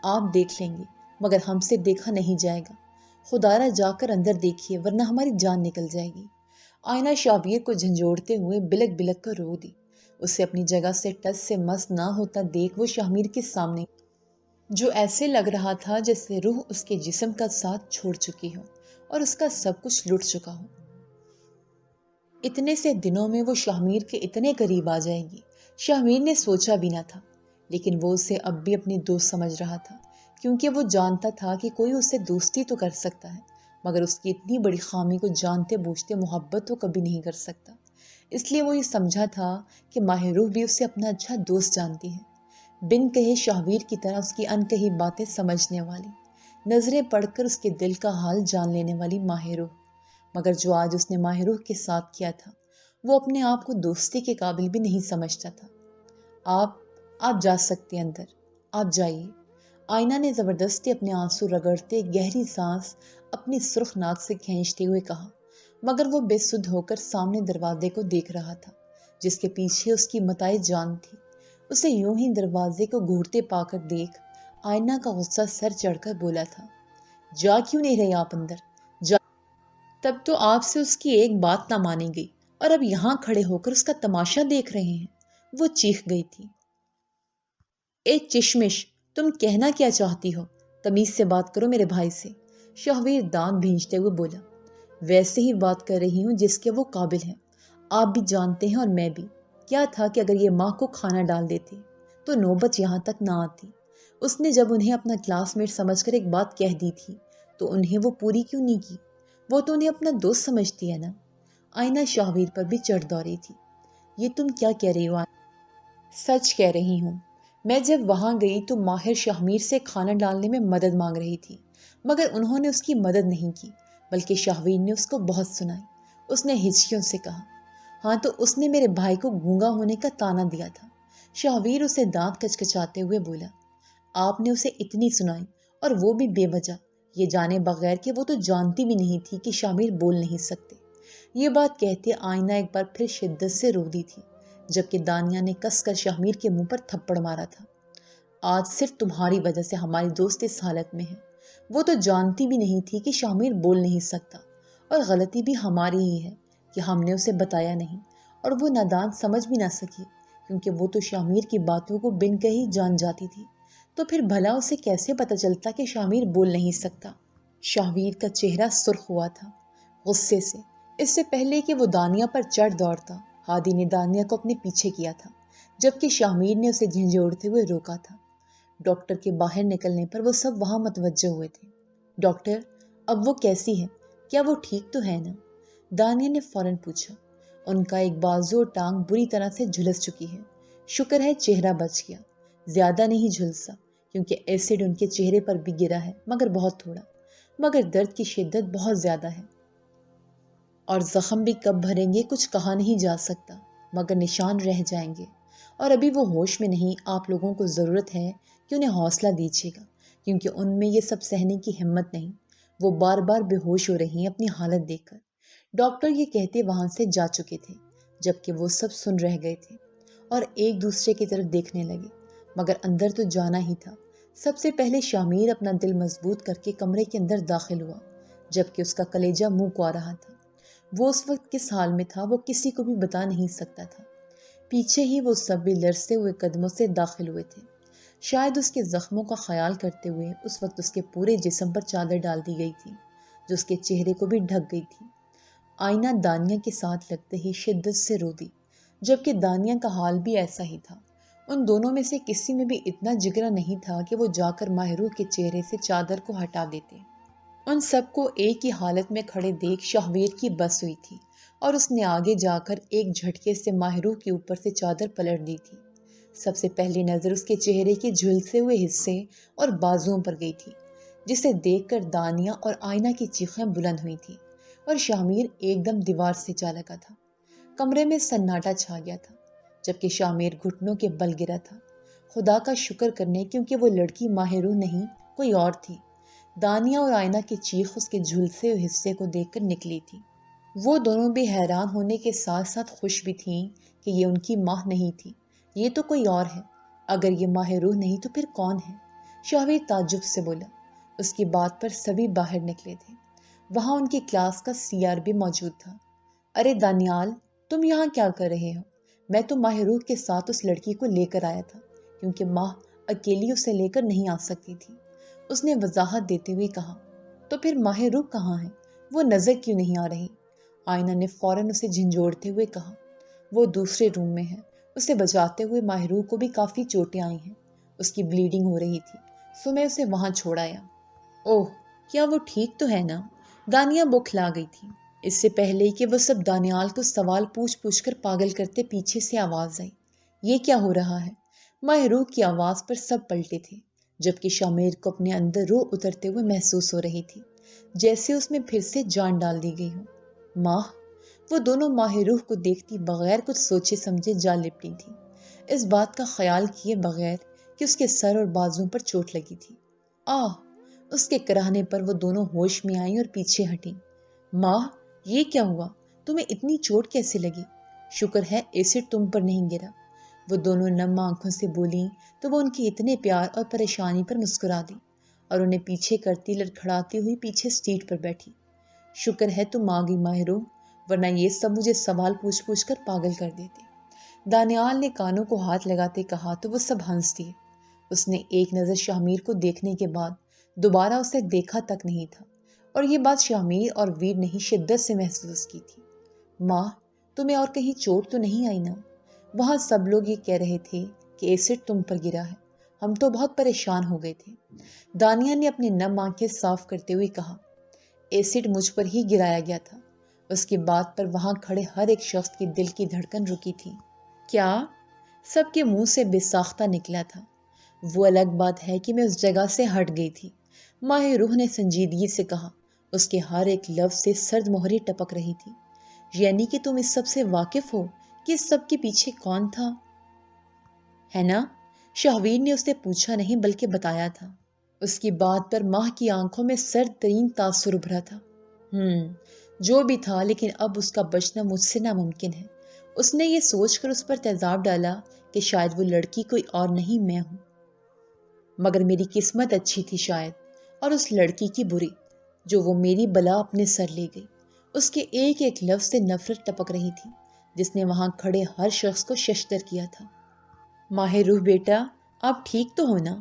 آپ دیکھ لیں گے، مگر ہم سے دیکھا نہیں جائے گا۔ خدا را جا کر اندر دیکھیے ورنہ ہماری جان نکل جائے گی۔ آئینہ شاہویر کو جھنجھوڑتے ہوئے بلک بلک کر رو دی۔ اسے اپنی جگہ سے ٹس سے مس نہ ہوتا دیکھ وہ شاہمیر کے سامنے، جو ایسے لگ رہا تھا جیسے روح اس کے جسم کا ساتھ چھوڑ چکی ہو اور اس کا سب کچھ لٹ چکا ہو۔ اتنے سے دنوں میں وہ شاہمیر کے اتنے قریب آ جائے گی، شاہمیر نے سوچا بھی نہ تھا، لیکن وہ اسے اب بھی اپنی دوست سمجھ رہا تھا، کیونکہ وہ جانتا تھا کہ کوئی اس سے دوستی تو کر سکتا ہے، مگر اس کی اتنی بڑی خامی کو جانتے بوجھتے محبت تو کبھی نہیں کر سکتا۔ اس لیے وہ یہ سمجھا تھا کہ ماہ روح بھی اسے اپنا اچھا دوست جانتی ہے، بن کہے شاہویر کی طرح اس کی انکہی باتیں سمجھنے والی، نظریں پڑھ کر اس کے دل کا حال جان لینے والی ماہ روح۔ مگر جو آج اس نے ماہ روح کے ساتھ کیا تھا، وہ اپنے آپ کو دوستی کے قابل بھی نہیں سمجھتا تھا۔ آپ جا سکتے اندر، آپ جائیے، آئینہ نے زبردستی اپنے آنسو رگڑتے گہری سانس اپنی سرخ ناک سے کھینچتے ہوئے کہا، مگر وہ بے سدھ ہو کر سامنے دروازے کو دیکھ رہا تھا، جس کے پیچھے اس کی متاع جان تھی۔ اسے یوں ہی دروازے کو گھورتے پا کر دیکھ آئینہ کا غصہ سر چڑھ کر بولا تھا، جا کیوں نہیں رہے آپ اندر؟ جا۔ تب تو آپ سے اس کی ایک بات نہ مانی گئی اور اب یہاں کھڑے ہو کر اس کا تماشا دیکھ رہے ہیں۔ وہ چیخ گئی تھی، اے چشمش، تم کہنا کیا چاہتی ہو؟ تمیز سے بات کرو میرے بھائی سے، شاہویر دانت بھینچتے ہوئے بولا۔ ویسے ہی بات کر رہی ہوں جس کے وہ قابل ہیں، آپ بھی جانتے ہیں اور میں بھی۔ کیا تھا کہ اگر یہ ماں کو کھانا ڈال دیتے تو نوبت یہاں تک نہ آتی۔ اس نے جب انہیں اپنا کلاس میٹ سمجھ کر ایک بات کہہ دی تھی تو انہیں وہ پوری کیوں نہیں کی؟ وہ تو انہیں اپنا دوست سمجھتی ہے نا۔ آئینہ شاہویر پر بھی چڑھ دوڑی تھی۔ یہ تم کیا کہہ رہی ہو؟ سچ کہہ رہی ہوں، میں جب وہاں گئی تو ماہر شاہمیر سے کھانا ڈالنے میں مدد مانگ رہی تھی، مگر انہوں نے اس کی مدد نہیں کی، بلکہ شاہویر نے اس کو بہت سنائی۔ اس نے ہچکیوں سے کہا، ہاں تو اس نے میرے بھائی کو گونگا ہونے کا طعنہ دیا تھا۔ شاہویر اسے دانت کچکچاتے ہوئے بولا، آپ نے اسے اتنی سنائی اور وہ بھی بے وجہ، یہ جانے بغیر کہ وہ تو جانتی بھی نہیں تھی کہ شاہمیر بول نہیں سکتے۔ یہ بات کہتے آئینہ ایک بار پھر شدت سے رو دی تھی، جبکہ دانیہ نے کس کر شاہمیر کے منہ پر تھپڑ مارا تھا۔ آج صرف تمہاری وجہ سے ہماری دوست اس حالت میں ہے۔ وہ تو جانتی بھی نہیں تھی کہ شاہمیر بول نہیں سکتا، اور غلطی بھی ہماری ہی ہے کہ ہم نے اسے بتایا نہیں، اور وہ نادان سمجھ بھی نہ سکی، کیونکہ وہ تو شاہمیر کی باتوں کو بن کہی جان جاتی تھی۔ تو پھر بھلا اسے کیسے پتہ چلتا کہ شاہمیر بول نہیں سکتا؟ شاہویر کا چہرہ سرخ ہوا تھا غصے سے۔ اس سے پہلے کہ وہ دانیہ پر چڑھ دوڑتا، ہادی نے دانیہ کو اپنے پیچھے کیا تھا، جبکہ شاہمیر نے اسے جھنجھوڑتے ہوئے روکا تھا۔ ڈاکٹر کے باہر نکلنے پر وہ سب وہاں متوجہ ہوئے تھے۔ ڈاکٹر، اب وہ کیسی ہے؟ کیا وہ ٹھیک تو ہے نا؟ دانیہ نے فوراً پوچھا۔ ان کا ایک بازو اور ٹانگ بری طرح سے جھلس چکی ہے، شکر ہے چہرہ بچ گیا، زیادہ نہیں جھلسا، کیونکہ ایسڈ ان کے چہرے پر بھی گرا ہے، مگر بہت تھوڑا، مگر درد کی شدت بہت زیادہ ہے، اور زخم بھی کب بھریں گے کچھ کہا نہیں جا سکتا، مگر نشان رہ جائیں گے، اور ابھی وہ ہوش میں نہیں۔ آپ لوگوں کو ضرورت ہے کہ انہیں حوصلہ دیجیے گا، کیونکہ ان میں یہ سب سہنے کی ہمت نہیں، وہ بار بار بے ہوش ہو رہی ہیں اپنی حالت دیکھ کر۔ ڈاکٹر یہ کہتے وہاں سے جا چکے تھے، جبکہ وہ سب سن رہ گئے تھے اور ایک دوسرے کی طرف دیکھنے لگے، مگر اندر تو جانا ہی تھا۔ سب سے پہلے شاہمیر اپنا دل مضبوط کر کے کمرے کے اندر داخل ہوا، جبکہ اس کا کلیجہ منہ کو آ رہا تھا۔ وہ اس وقت کس حال میں تھا وہ کسی کو بھی بتا نہیں سکتا تھا۔ پیچھے ہی وہ سب بھی لرزتے ہوئے قدموں سے داخل ہوئے تھے، شاید اس کے زخموں کا خیال کرتے ہوئے۔ اس وقت اس کے پورے جسم پر چادر ڈال دی گئی تھی، جو اس کے چہرے کو بھی ڈھک گئی تھی۔ آئینہ دانیہ کے ساتھ لگتے ہی شدت سے رو دی، جبکہ دانیہ کا حال بھی ایسا ہی تھا۔ ان دونوں میں سے کسی میں بھی اتنا جگرا نہیں تھا کہ وہ جا کر ماہ روح کے چہرے سے چادر کو ہٹا دیتے۔ ان سب کو ایک ہی حالت میں کھڑے دیکھ شاہویر کی بس ہوئی تھی، اور اس نے آگے جا کر ایک جھٹکے سے ماہ روح کے اوپر سے چادر پلٹ دی تھی۔ سب سے پہلی نظر اس کے چہرے کے جھلسے ہوئے حصے اور بازوؤں پر گئی تھی، جسے دیکھ کر دانیہ اور آئینہ کی چیخیں بلند ہوئی تھیں، اور شاہمیر ایک دم دیوار سے جا لگا تھا۔ کمرے میں سناٹا چھا گیا تھا، جبکہ شاہمیر گھٹنوں کے بل گرا تھا، خدا کا شکر کرنے، کیونکہ وہ لڑکی ماہ روح نہیں کوئی اور تھی۔ دانیہ اور آئینہ کی چیخ اس کے جھلسے ہوئے حصے کو دیکھ کر نکلی تھی۔ وہ دونوں بھی حیران ہونے کے ساتھ ساتھ خوش بھی تھیں کہ یہ ان کی ماں نہیں تھی، یہ تو کوئی اور ہے۔ اگر یہ ماہ روح نہیں تو پھر کون ہے؟ شاہویر تعجب سے بولا۔ اس کی بات پر سبھی باہر نکلے تھے۔ وہاں ان کی کلاس کا CR بھی موجود تھا۔ ارے دانیال، تم یہاں کیا کر رہے ہو؟ میں تو ماہ روح کے ساتھ اس لڑکی کو لے کر آیا تھا کیونکہ ماہ اکیلی اسے لے کر نہیں آ سکتی تھی، اس نے وضاحت دیتے ہوئے کہا۔ تو پھر ماہ روح کہاں ہے؟ وہ نظر کیوں نہیں آ رہی؟ آئینہ نے فوراً اسے جھنجھوڑتے ہوئے کہا۔ وہ دوسرے روم میں ہے، اسے بچاتے ہوئے ماہ روح کو بھی کافی چوٹیں آئی ہیں، اس کی بلیڈنگ ہو رہی تھی، سو میں اسے وہاں چھوڑ آیا۔ اوہ، کیا وہ ٹھیک تو ہے نا؟ دانیہ بوکھلا گئی تھی۔ اس سے پہلے کہ وہ سب دانیال کو سوال پوچھ پوچھ کر پاگل کرتے، پیچھے سے آواز آئی، یہ کیا ہو رہا ہے؟ ماہ روح کی آواز پر سب پلٹے تھے، جبکہ شامیر کو اپنے اندر روح اترتے ہوئے محسوس ہو رہی تھی، جیسے اس میں پھر سے جان ڈال دی گئی ہو۔ ماہ! وہ دونوں ماہ روح کو دیکھتی بغیر کچھ سوچے سمجھے جا لپٹی تھی، اس بات کا خیال کیے بغیر کہ اس کے سر اور بازوں پر چوٹ لگی تھی۔ آہ! اس کے کراہنے پر وہ دونوں ہوش میں آئیں اور پیچھے ہٹیں۔ ماہ، یہ کیا ہوا؟ تمہیں اتنی چوٹ کیسے لگی؟ شکر ہے ایسڈ تم پر نہیں گرا، وہ دونوں نم آنکھوں سے بولیں تو وہ ان کے اتنے پیار اور پریشانی پر مسکرا دی اور انہیں پیچھے کرتی لڑکھڑاتی ہوئی پیچھے سیٹ پر بیٹھی۔ شکر ہے تم آ گئی ماہ روح، ورنہ یہ سب مجھے سوال پوچھ پوچھ کر پاگل کر دیتے۔ دانیال نے کانوں کو ہاتھ لگاتے کہا تو وہ سب ہنس دیے۔ اس نے ایک نظر شامیر کو دیکھنے کے بعد دوبارہ اسے دیکھا تک نہیں تھا، اور یہ بات شامیر اور ویر نے ہی شدت سے محسوس کی تھی۔ ماہ، تمہیں اور کہیں چوٹ تو نہیں آئی نا؟ وہاں سب لوگ یہ کہہ رہے تھے کہ ایسڈ تم پر گرا ہے، ہم تو بہت پریشان ہو گئے تھے۔ دانیہ نے اپنی نم آنکھیں صاف کرتے ہوئے کہا۔ ایسڈ مجھ پر ہی گرایا گیا تھا۔ اس کی بات پر وہاں کھڑے ہر ایک شخص کی دل کی دھڑکن رکی تھی۔ کیا؟ سب کے منہ سے بے ساختہ نکلا تھا۔ وہ الگ بات ہے کہ میں اس جگہ سے ہٹ گئی تھی، ماہ روح نے سنجیدگی سے کہا، اس کے ہر ایک لفظ سے سرد مہری ٹپک رہی تھی۔ یعنی کہ تم اس سب سے واقف ہو کہ اس سب کے پیچھے کون تھا، ہے نا؟ شہویر نے اسے پوچھا نہیں بلکہ بتایا تھا۔ اس کی بات پر ماہ کی آنکھوں میں سرد ترین تاثر ابھرا تھا۔ جو بھی تھا، لیکن اب اس کا بچنا مجھ سے ناممکن ہے۔ اس نے یہ سوچ کر اس پر تیزاب ڈالا کہ شاید وہ لڑکی کوئی اور نہیں میں ہوں، مگر میری قسمت اچھی تھی شاید، اور اس لڑکی کی بری، جو وہ میری بلا اپنے سر لے گئی۔ اس کے ایک ایک لفظ سے نفرت ٹپک رہی تھی، جس نے وہاں کھڑے ہر شخص کو ششدر کیا تھا۔ ماہ روح بیٹا، آپ ٹھیک تو ہو نا؟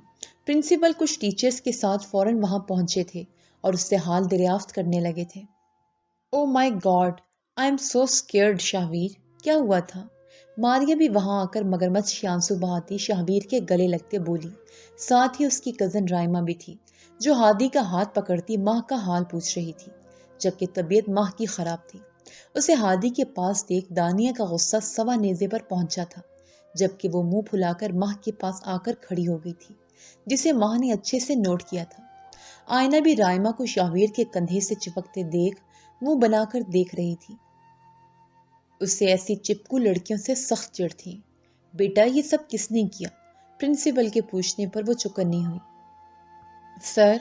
پرنسپل کچھ ٹیچرز کے ساتھ فوراً وہاں پہنچے تھے اور اس سے حال دریافت کرنے لگے تھے۔ Oh my God, I am so scared Shahveer, کیا ہوا تھا؟ ماریا بھی وہاں آ کر مگرمچھ کے آنسو بہاتی شہویر کے گلے لگتے بولی۔ ساتھ ہی اس کی کزن رائمہ بھی تھی، جو ہادی کا ہاتھ پکڑتی ماہ کا حال پوچھ رہی تھی، جبکہ طبیعت ماہ کی خراب تھی۔ اسے ہادی کے پاس دیکھ دانیہ کا غصہ سوا نیزے پر پہنچا تھا، جبکہ وہ منہ پھلا کر ماہ کے پاس آ کر کھڑی ہو گئی تھی، جسے ماہ نے اچھے سے نوٹ کیا تھا۔ آئینہ بھی رائمہ کو شہویر کے کندھے سے چپکتے دیکھ منہ بنا کر دیکھ رہی تھی۔ اسے ایسی چپکو لڑکیوں سے سخت چڑ تھی۔ بیٹا، یہ سب کس نے کیا؟ پرنسپل کے پوچھنے پر وہ چکنی ہوئی۔ سر،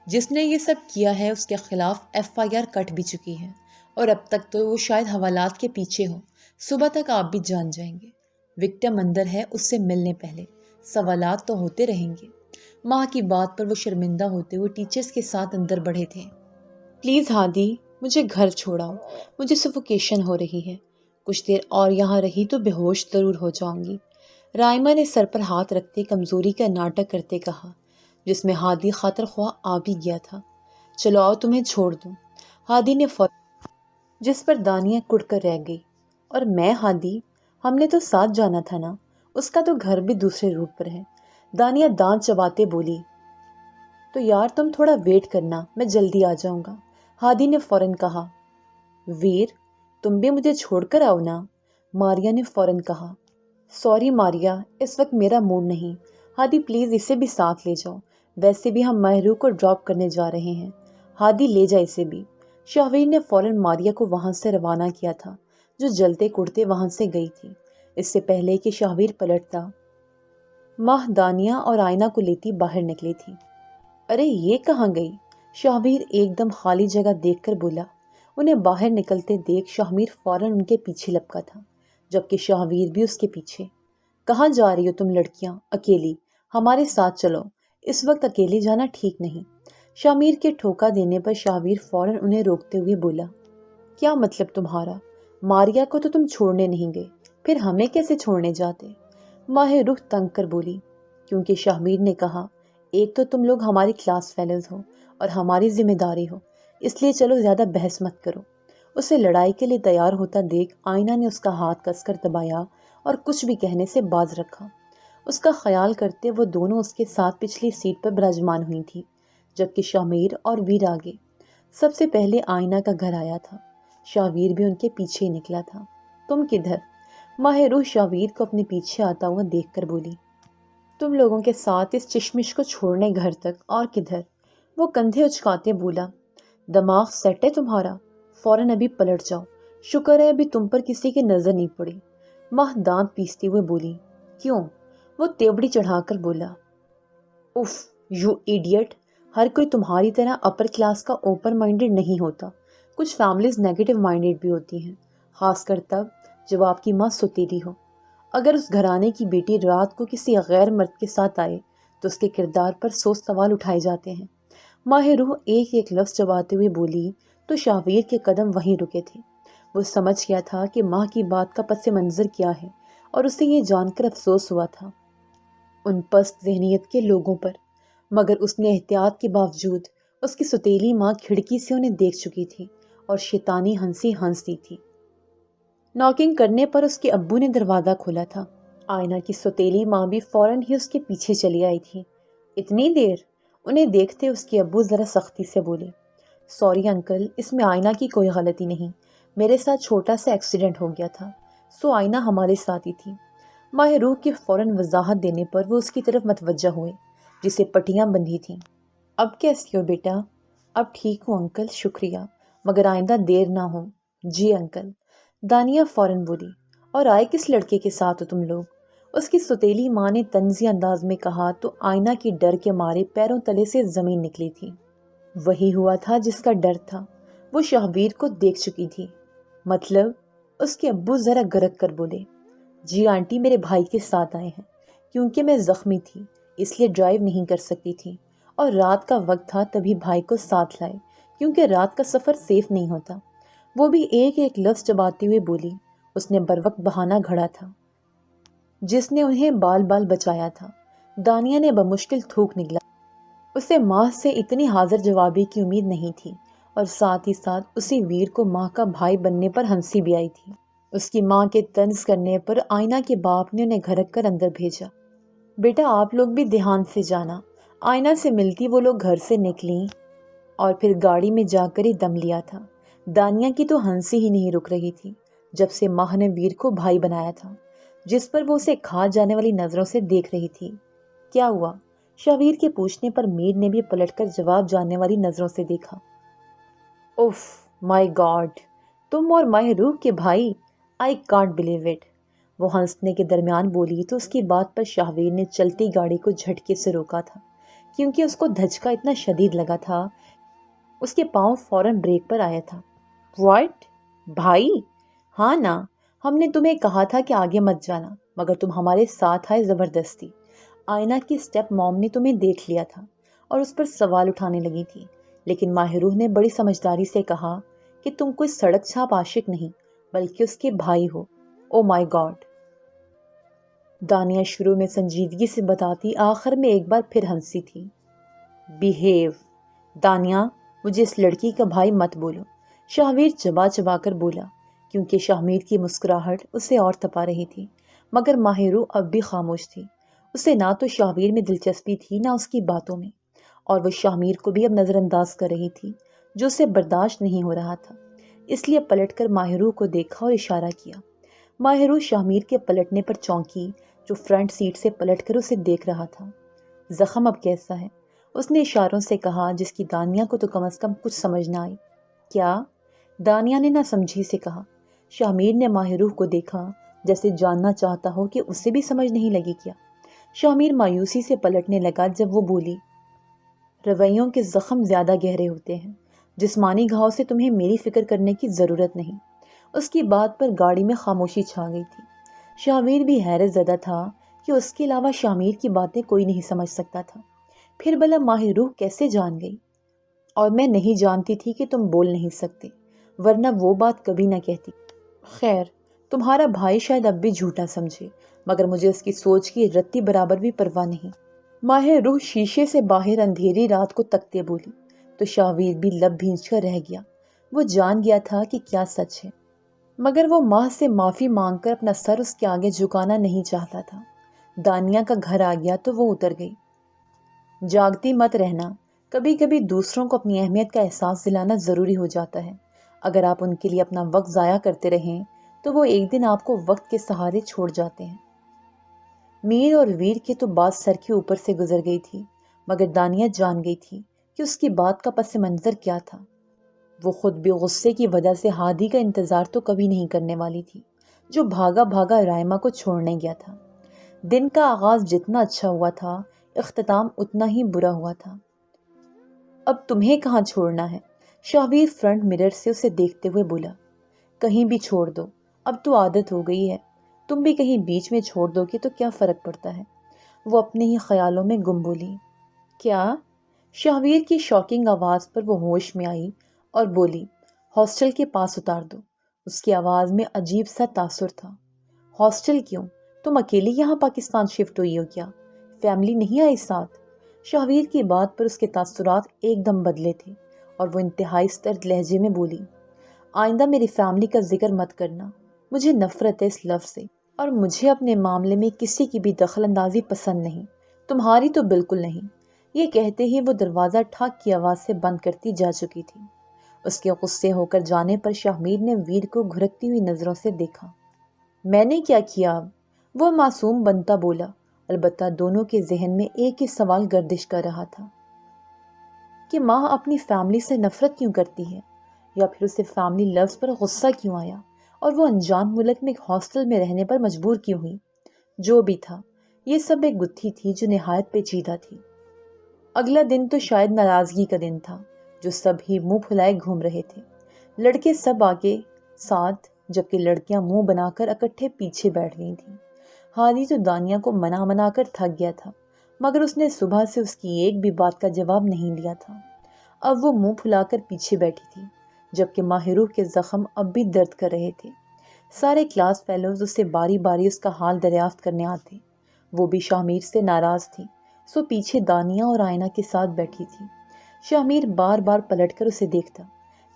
جس نے یہ سب کیا ہے اس کے خلاف FIR کٹ بھی چکی ہے، اور اب تک تو وہ شاید حوالات کے پیچھے ہو۔ صبح تک آپ بھی جان جائیں گے۔ وکٹم اندر ہے، اس سے ملنے پہلے سوالات تو ہوتے رہیں گے۔ ماں کی بات پر وہ شرمندہ ہوتے ہوئے ٹیچرز کے ساتھ اندر بڑھے تھے۔ پلیز ہادی، مجھے گھر چھوڑاؤ، مجھے سفوکیشن ہو رہی ہے، کچھ دیر اور یہاں رہی تو بے ہوش ضرور ہو جاؤں گی، رائمہ نے سر پر ہاتھ رکھتے کمزوری کا ناٹک کرتے کہا، جس میں ہادی خاطر خواہ آ بھی گیا تھا۔ چلو آؤ، تمہیں چھوڑ دوں، ہادی نے جس پر دانیہ کڑ کر رہ گئی۔ اور میں ہادی، ہم نے تو ساتھ جانا تھا نا، اس کا تو گھر بھی دوسرے روٹ پر ہے، دانیہ دانت چباتے بولی۔ تو یار تم تھوڑا ویٹ کرنا، میں جلدی آ جاؤں گا، ہادی نے فوراً کہا۔ ویر، تم بھی مجھے چھوڑ کر آؤ نا، ماریا نے فوراً کہا۔ سوری ماریا، اس وقت میرا موڈ نہیں، ہادی پلیز اسے بھی ساتھ لے جاؤ، ویسے بھی ہم ماہ روح کو ڈراپ کرنے جا رہے ہیں، ہادی لے جا اسے بھی۔ شہویر نے فوراً ماریا کو وہاں سے روانہ کیا تھا، جو جلتے کڑتے وہاں سے گئی تھی، اس سے پہلے کہ شہویر پلٹتا۔ ماہ دانیہ اور آئینہ کو لیتی باہر نکلی تھی۔ ارے یہ کہاں گئی؟ شہویر ایک دم خالی جگہ دیکھ کر بولا۔ انہیں باہر نکلتے دیکھ شہویر فوراً ان کے پیچھے لپکا تھا، جبکہ شہویر بھی اس کے پیچھے۔ کہاں جا رہی ہو تم لڑکیاں اکیلی؟ ہمارے ساتھ چلو، اس وقت اکیلے جانا ٹھیک نہیں۔ شامیر کے ٹھوکا دینے پر شہویر فوراً انہیں روکتے ہوئے بولا۔ کیا مطلب تمہارا؟ ماریا کو تو تم چھوڑنے نہیں گئے، پھر ہمیں کیسے چھوڑنے جاتے؟ ماہ روح تنگ کر بولی۔ کیونکہ شاہمیر نے کہا، ایک تو تم لوگ ہماری کلاس فیلوز ہو اور ہماری ذمہ داری ہو، اس لیے چلو زیادہ بحث مت کرو۔ اسے لڑائی کے لیے تیار ہوتا دیکھ آئینہ نے اس کا ہاتھ کس کر دبایا اور کچھ بھی کہنے سے باز رکھا۔ اس کا خیال کرتے وہ دونوں اس کے ساتھ پچھلی سیٹ پر براجمان ہوئی تھی، جبکہ شاہمیر اور ویر آگے۔ سب سے پہلے آئینہ کا گھر آیا تھا، شاہویر بھی ان کے پیچھے ہی نکلا تھا۔ تم کدھر؟ ماہ روح شاہویر کو اپنے پیچھے آتا ہوا دیکھ کر بولی۔ تم لوگوں کے ساتھ اس چشمش کو چھوڑنے گھر تک، اور کدھر؟ وہ کندھے اچکاتے بولا۔ دماغ سیٹ ہے تمہارا؟ فوراً ابھی پلٹ جاؤ، شکر ہے ابھی تم پر کسی کی نظر نہیں پڑی۔ ماہ دانت پیستے ہوئے بولی۔ کیوں؟ وہ تیوڑی چڑھا کر بولا۔ اف یو ایڈیٹ، ہر کوئی تمہاری طرح اپر کلاس کا اوپن مائنڈڈ نہیں ہوتا، کچھ فیملیز نیگیٹو مائنڈڈ بھی ہوتی ہیں، خاص کر تب جب آپ کی ماں ستیلی ہو۔ اگر اس گھرانے کی بیٹی رات کو کسی غیر مرد کے ساتھ آئے تو اس کے کردار پر 100 سوال اٹھائے جاتے ہیں۔ ماہ روح ایک ایک لفظ چباتے ہوئے بولی تو شاہویر کے قدم وہیں رکے تھے۔ وہ سمجھ گیا تھا کہ ماں کی بات کا پس منظر کیا ہے، اور اسے یہ جان کر افسوس ہوا تھا ان پست ذہنیت کے لوگوں پر، مگر اس نے احتیاط کے باوجود اس کی ستیلی ماں کھڑکی سے انہیں دیکھ چکی تھی اور شیطانی ہنسی ہنستی تھی۔ ناکنگ کرنے پر اس کے ابو نے دروازہ کھولا تھا۔ آئینہ کی ستیلی ماں بھی فوراً ہی اس کے پیچھے چلی آئی تھی۔ اتنی دیر؟ انہیں دیکھتے اس کے ابو ذرا سختی سے بولے۔ سوری انکل، اس میں آئینہ کی کوئی غلطی نہیں، میرے ساتھ چھوٹا سا ایکسیڈنٹ ہو گیا تھا، سو آئینہ ہمارے ساتھ ہی تھی۔ ماہ روح کی فوراً وضاحت دینے پر وہ اس کی طرف متوجہ ہوئے جسے پٹیاں بندھی تھیں۔ اب کیسی ہو بیٹا؟ اب ٹھیک ہوں انکل، شکریہ، مگر آئندہ دیر نہ ہو۔ جی انکل، دانیہ فوراً بولی۔ اور آئے کس لڑکے کے ساتھ ہو تم لوگ؟ اس کی ستیلی ماں نے طنزی انداز میں کہا تو آئینہ کی ڈر کے مارے پیروں تلے سے زمین نکلی تھی۔ وہی ہوا تھا جس کا ڈر تھا، وہ شاہویر کو دیکھ چکی تھی۔ مطلب؟ اس کے ابو ذرا گرک کر بولے۔ جی آنٹی، میرے بھائی کے ساتھ آئے ہیں، کیونکہ میں زخمی تھی اس لیے ڈرائیو نہیں کر سکتی تھی، اور رات کا وقت تھا تبھی بھائی کو ساتھ لائے، کیونکہ رات کا سفر سیف نہیں ہوتا۔ وہ بھی ایک ایک لفظ چباتے ہوئے بولی۔ اس نے بروقت بہانہ گھڑا تھا جس نے انہیں بال بال بچایا تھا۔ دانیہ نے بمشکل تھوک نگلا۔ اسے ماں سے اتنی حاضر جوابی کی امید نہیں تھی، اور ساتھ ہی ساتھ اسی ویر کو ماں کا بھائی بننے پر ہنسی بھی آئی تھی۔ اس کی ماں کے طنز کرنے پر آئینہ کے باپ نے انہیں گھرک کر اندر بھیجا۔ بیٹا آپ لوگ بھی دھیان سے جانا۔ آئینہ سے ملتی وہ لوگ گھر سے نکلیں اور پھر گاڑی میں جا کر ہی دم لیا تھا۔ دانیہ کی تو ہنسی ہی نہیں رک رہی تھی جب سے ماں نے ویر کو بھائی بنایا تھا، جس پر وہ اسے کھا جانے والی نظروں سے دیکھ رہی تھی۔ کیا ہوا؟ شاہویر کے پوچھنے پر میر نے بھی پلٹ کر جواب جاننے والی نظروں سے دیکھا۔ اوف مائی گاڈ، تم اور ماہ روح کے بھائی! I can't believe it. وہ ہنسنے کے درمیان بولی تو اس کی بات پر شاہویر نے چلتی گاڑی کو جھٹکے سے روکا تھا، کیونکہ اس کو دھچکا اتنا شدید لگا تھا۔ اس کے پاؤں فوراً بریک پر آیا تھا۔ واٹ؟ بھائی؟ ہاں نا، ہم نے تمہیں کہا تھا کہ آگے مت جانا، مگر تم ہمارے ساتھ آئے زبردستی۔ آئینہ کی اسٹیپ موم نے تمہیں دیکھ لیا تھا اور اس پر سوال اٹھانے لگی تھی، لیکن ماہ روح نے بڑی سمجھداری سے کہا کہ تم کوئی سڑک چھاپ عاشق نہیں بلکہ اس کے بھائی ہو۔ او مائی گاڈ! دانیہ شروع میں سنجیدگی سے بتاتی آخر میں ایک بار پھر ہنسی تھی۔ بیہیو دانیہ، مجھے اس لڑکی کا بھائی مت بولو، شاہویر چبا چبا کر بولا، کیونکہ شاہمیر کی مسکراہٹ اسے اور تپا رہی تھی، مگر ماہ روح اب بھی خاموش تھی۔ اسے نہ تو شاہویر میں دلچسپی تھی نہ اس کی باتوں میں، اور وہ شاہمیر کو بھی اب نظر انداز کر رہی تھی جو اسے برداشت نہیں ہو رہا تھا۔ اس لیے پلٹ کر ماہ روح کو دیکھا اور اشارہ کیا۔ ماہ روح شاہمیر کے پلٹنے پر چونکی، جو فرنٹ سیٹ سے پلٹ کر اسے دیکھ رہا تھا۔ زخم اب کیسا ہے؟ اس نے اشاروں سے کہا، جس کی دانیہ کو تو کم از کم کچھ سمجھ نہ آئی۔ کیا؟ دانیہ نے نہ سمجھی سے کہا۔ شاہمیر نے ماہ روح کو دیکھا جیسے جاننا چاہتا ہو کہ اسے بھی سمجھ نہیں لگی کیا۔ شاہمیر مایوسی سے پلٹنے لگا جب وہ بولی، رویوں کے زخم زیادہ گہرے ہوتے ہیں، جسمانی گھاؤ سے تمہیں میری فکر کرنے کی ضرورت نہیں۔ اس کی بات پر گاڑی میں خاموشی چھا گئی تھی۔ شاہمیر بھی حیرت زدہ تھا کہ اس کے علاوہ شاہمیر کی باتیں کوئی نہیں سمجھ سکتا تھا۔ پھر بھلا ماہ روح کیسے جان گئی؟ اور میں نہیں جانتی تھی کہ تم بول نہیں سکتے، ورنہ وہ بات کبھی نہ کہتی۔ خیر، تمہارا بھائی شاید اب بھی جھوٹا سمجھے، مگر مجھے اس کی سوچ کی رتی برابر بھی پرواہ نہیں۔ ماہ روح شیشے سے باہر اندھیری رات کو تکتے بولی تو شاہویر بھی لب بھینچ کر رہ گیا۔ وہ جان گیا تھا کہ کیا سچ ہے، مگر وہ ماہ سے معافی مانگ کر اپنا سر اس کے آگے جھکانا نہیں چاہتا تھا۔ دانیہ کا گھر آ گیا تو وہ اتر گئی۔ جاگتی مت رہنا، کبھی کبھی دوسروں کو اپنی اہمیت کا احساس دلانا ضروری ہو جاتا ہے۔ اگر آپ ان کے لیے اپنا وقت ضائع کرتے رہیں تو وہ ایک دن آپ کو وقت کے سہارے چھوڑ جاتے ہیں۔ میر اور ویر کے تو بات سر کے اوپر سے گزر گئی تھی، مگر دانیہ جان گئی تھی کہ اس کی بات کا پس منظر کیا تھا۔ وہ خود بھی غصے کی وجہ سے ہادی کا انتظار تو کبھی نہیں کرنے والی تھی، جو بھاگا بھاگا رائما کو چھوڑنے گیا تھا۔ دن کا آغاز جتنا اچھا ہوا تھا، اختتام اتنا ہی برا ہوا تھا۔ اب تمہیں کہاں چھوڑنا ہے؟ شاہویر فرنٹ مرر سے اسے دیکھتے ہوئے بولا۔ کہیں بھی چھوڑ دو، اب تو عادت ہو گئی ہے، تم بھی کہیں بیچ میں چھوڑ دو گے تو کیا فرق پڑتا ہے؟ وہ اپنے ہی خیالوں میں گم بولی۔ کیا؟ شاہویر کی شاکنگ آواز پر وہ ہوش میں آئی اور بولی، ہاسٹل کے پاس اتار دو۔ اس کی آواز میں عجیب سا تاثر تھا۔ ہاسٹل کیوں؟ تم اکیلی یہاں پاکستان شفٹ ہوئی ہو کیا؟ فیملی نہیں آئی ساتھ؟ شاہویر کی بات پر اس کے تاثرات ایک دم بدلے تھے اور وہ انتہائی سرد لہجے میں بولی، آئندہ میری فیملی کا ذکر مت کرنا، مجھے نفرت ہے اس لفظ سے، اور مجھے اپنے معاملے میں کسی کی بھی دخل اندازی پسند نہیں، تمہاری تو بالکل نہیں۔ یہ کہتے ہی وہ دروازہ ٹھاک کی آواز سے بند کرتی جا چکی تھی۔ اس کے غصے ہو کر جانے پر شاہمیر نے ویر کو گھرکتی ہوئی نظروں سے دیکھا۔ میں نے کیا کیا اب؟ وہ معصوم بنتا بولا، البتہ دونوں کے ذہن میں ایک ہی سوال گردش کر رہا تھا کہ ماں اپنی فیملی سے نفرت کیوں کرتی ہے، یا پھر اسے فیملی لفظ پر غصہ کیوں آیا، اور وہ انجان ملک میں ایک ہاسٹل میں رہنے پر مجبور کیوں ہوئی؟ جو بھی تھا، یہ سب ایک گتھی تھی جو نہایت پیچیدہ تھی۔ اگلا دن تو شاید ناراضگی کا دن تھا، جو سب ہی منہ پھلائے گھوم رہے تھے، لڑکے سب آگے ساتھ، جبکہ لڑکیاں منہ بنا کر اکٹھے پیچھے بیٹھ گئی تھیں۔ ہادی تو دانیہ کو منا کر تھک گیا تھا، مگر اس نے صبح سے اس کی ایک بھی بات کا جواب نہیں لیا تھا۔ اب وہ منہ پھلا کر پیچھے بیٹھی تھی، جبکہ ماہ روح کے زخم اب بھی درد کر رہے تھے۔ سارے کلاس فیلوز اس سے باری باری اس کا حال دریافت کرنے آتے۔ وہ بھی شاہمیر سے ناراض تھی، سو پیچھے دانیہ اور آئینہ کے ساتھ بیٹھی تھی۔ شاہمیر بار بار پلٹ کر اسے دیکھتا،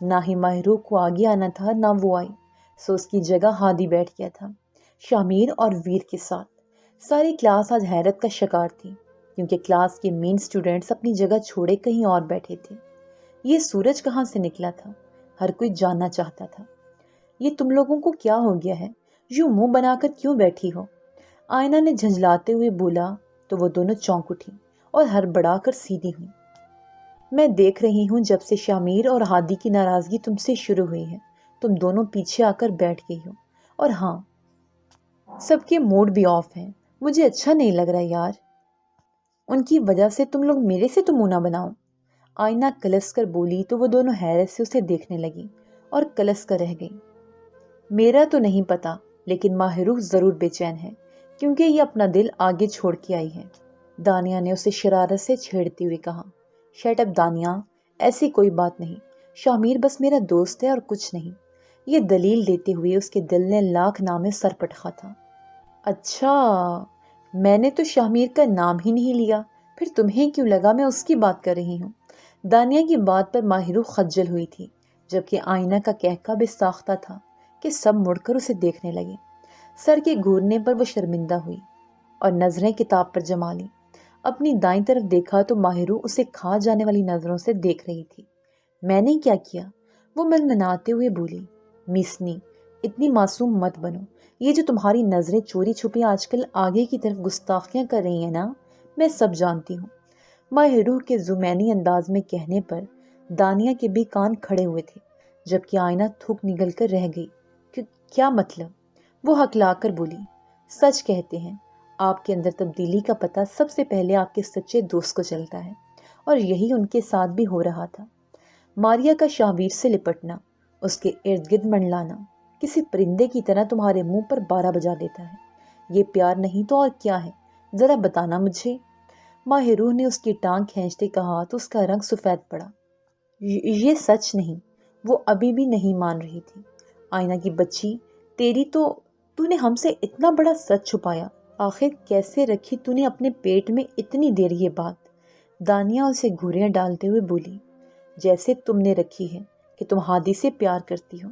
نہ ہی ماہ روح کو آگے آنا تھا نہ وہ آئی، سو اس کی جگہ ہادی بیٹھ گیا تھا، شاہمیر اور ویر کے ساتھ۔ ساری کلاس آج حیرت کا شکار تھی، کیونکہ کلاس کے مین سٹوڈنٹس اپنی جگہ چھوڑے کہیں اور بیٹھے تھے۔ یہ سورج کہاں سے نکلا تھا؟ ہر کوئی جاننا چاہتا تھا۔ یہ تم لوگوں کو کیا ہو گیا ہے؟ یوں منہ بنا کر کیوں بیٹھی ہو؟ آئینہ نے جھنجھلاتے ہوئے بولا تو وہ دونوں چونک اٹھی اور ہڑبڑا کر سیدھی ہوئی۔ میں دیکھ رہی ہوں جب سے شاہمیر اور ہادی کی ناراضگی تم سے شروع ہوئی ہے، تم دونوں پیچھے آ کر بیٹھ گئی ہو، اور ہاں، سب کے موڈ بھی آف ہیں۔ مجھے اچھا نہیں لگ رہا یار، ان کی وجہ سے تم لوگ میرے سے تو منہ نہ بناؤ۔ آئینہ کلس کر بولی تو وہ دونوں حیرت سے اسے دیکھنے لگی اور کلس کر رہ گئی۔ میرا تو نہیں پتا، لیکن ماہ روح ضرور بے چین ہے، کیونکہ یہ اپنا دل آگے چھوڑ کے آئی ہے۔ دانیہ نے اسے شرارت سے چھیڑتے ہوئے کہا۔ شٹ اپ دانیہ، ایسی کوئی بات نہیں، شاہمیر بس میرا دوست ہے اور کچھ نہیں۔ یہ دلیل دیتے ہوئے اس کے دل نے لاکھ نامے سر پٹخا تھا۔ اچھا، میں نے تو شاہمیر کا نام ہی نہیں لیا، پھر تمہیں کیوں لگا میں اس کی بات کر رہی ہوں؟ دانیہ کی بات پر ماہ روح خجل ہوئی تھی، جبکہ آئینہ کا کہکا بے ساختہ تھا کہ سب مڑ کر اسے دیکھنے لگے۔ سر کے گھورنے پر وہ شرمندہ ہوئی اور نظریں کتاب پر جما لیں۔ اپنی دائیں طرف دیکھا تو ماہ روح اسے کھا جانے والی نظروں سے دیکھ رہی تھی۔ میں نے کیا کیا؟ وہ منمناتے ہوئے بولی۔ میسنی، اتنی معصوم مت بنو، یہ جو تمہاری نظریں چوری چھپی آج کل آگے کی طرف گستاخیاں کر رہی ہیں نا، میں سب جانتی ہوں۔ ماہ روح کے زمینی انداز میں کہنے پر دانیہ کے بھی کان کھڑے ہوئے تھے، جبکہ آئینہ تھوک نگل کر رہ گئی۔ کیا مطلب؟ وہ ہکلا کر بولی۔ سچ کہتے ہیں، آپ کے اندر تبدیلی کا پتہ سب سے پہلے آپ کے سچے دوست کو چلتا ہے، اور یہی ان کے ساتھ بھی ہو رہا تھا۔ ماریا کا شاہویر سے لپٹنا، اس کے ارد گرد منڈلانا، کسی پرندے کی طرح تمہارے منہ پر 12 بجا دیتا ہے۔ یہ پیار نہیں تو اور کیا ہے؟ ذرا بتانا مجھے۔ ماہ روح نے اس کی ٹانگ کھینچتے کہا تو اس کا رنگ سفید پڑا۔ یہ سچ نہیں، وہ ابھی بھی نہیں مان رہی تھی۔ آئینہ کی بچی، تیری تو نے ہم سے اتنا بڑا سچ چھپایا، آخر کیسے رکھی تو نے اپنے پیٹ میں اتنی دیر یہ بات؟ دانیہ اسے گھوریاں ڈالتے ہوئے بولی، جیسے تم نے رکھی ہے کہ تم ہادی سے پیار کرتی ہو۔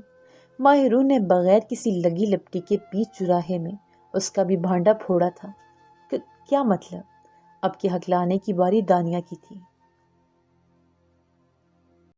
ماہ روح نے بغیر کسی لگی لپٹی کے بیچ چراہے میں اس کا بھی بھانڈا پھوڑا تھا۔ کیا مطلب؟ اب کی ہکلانے کی باری دانیہ کی تھی۔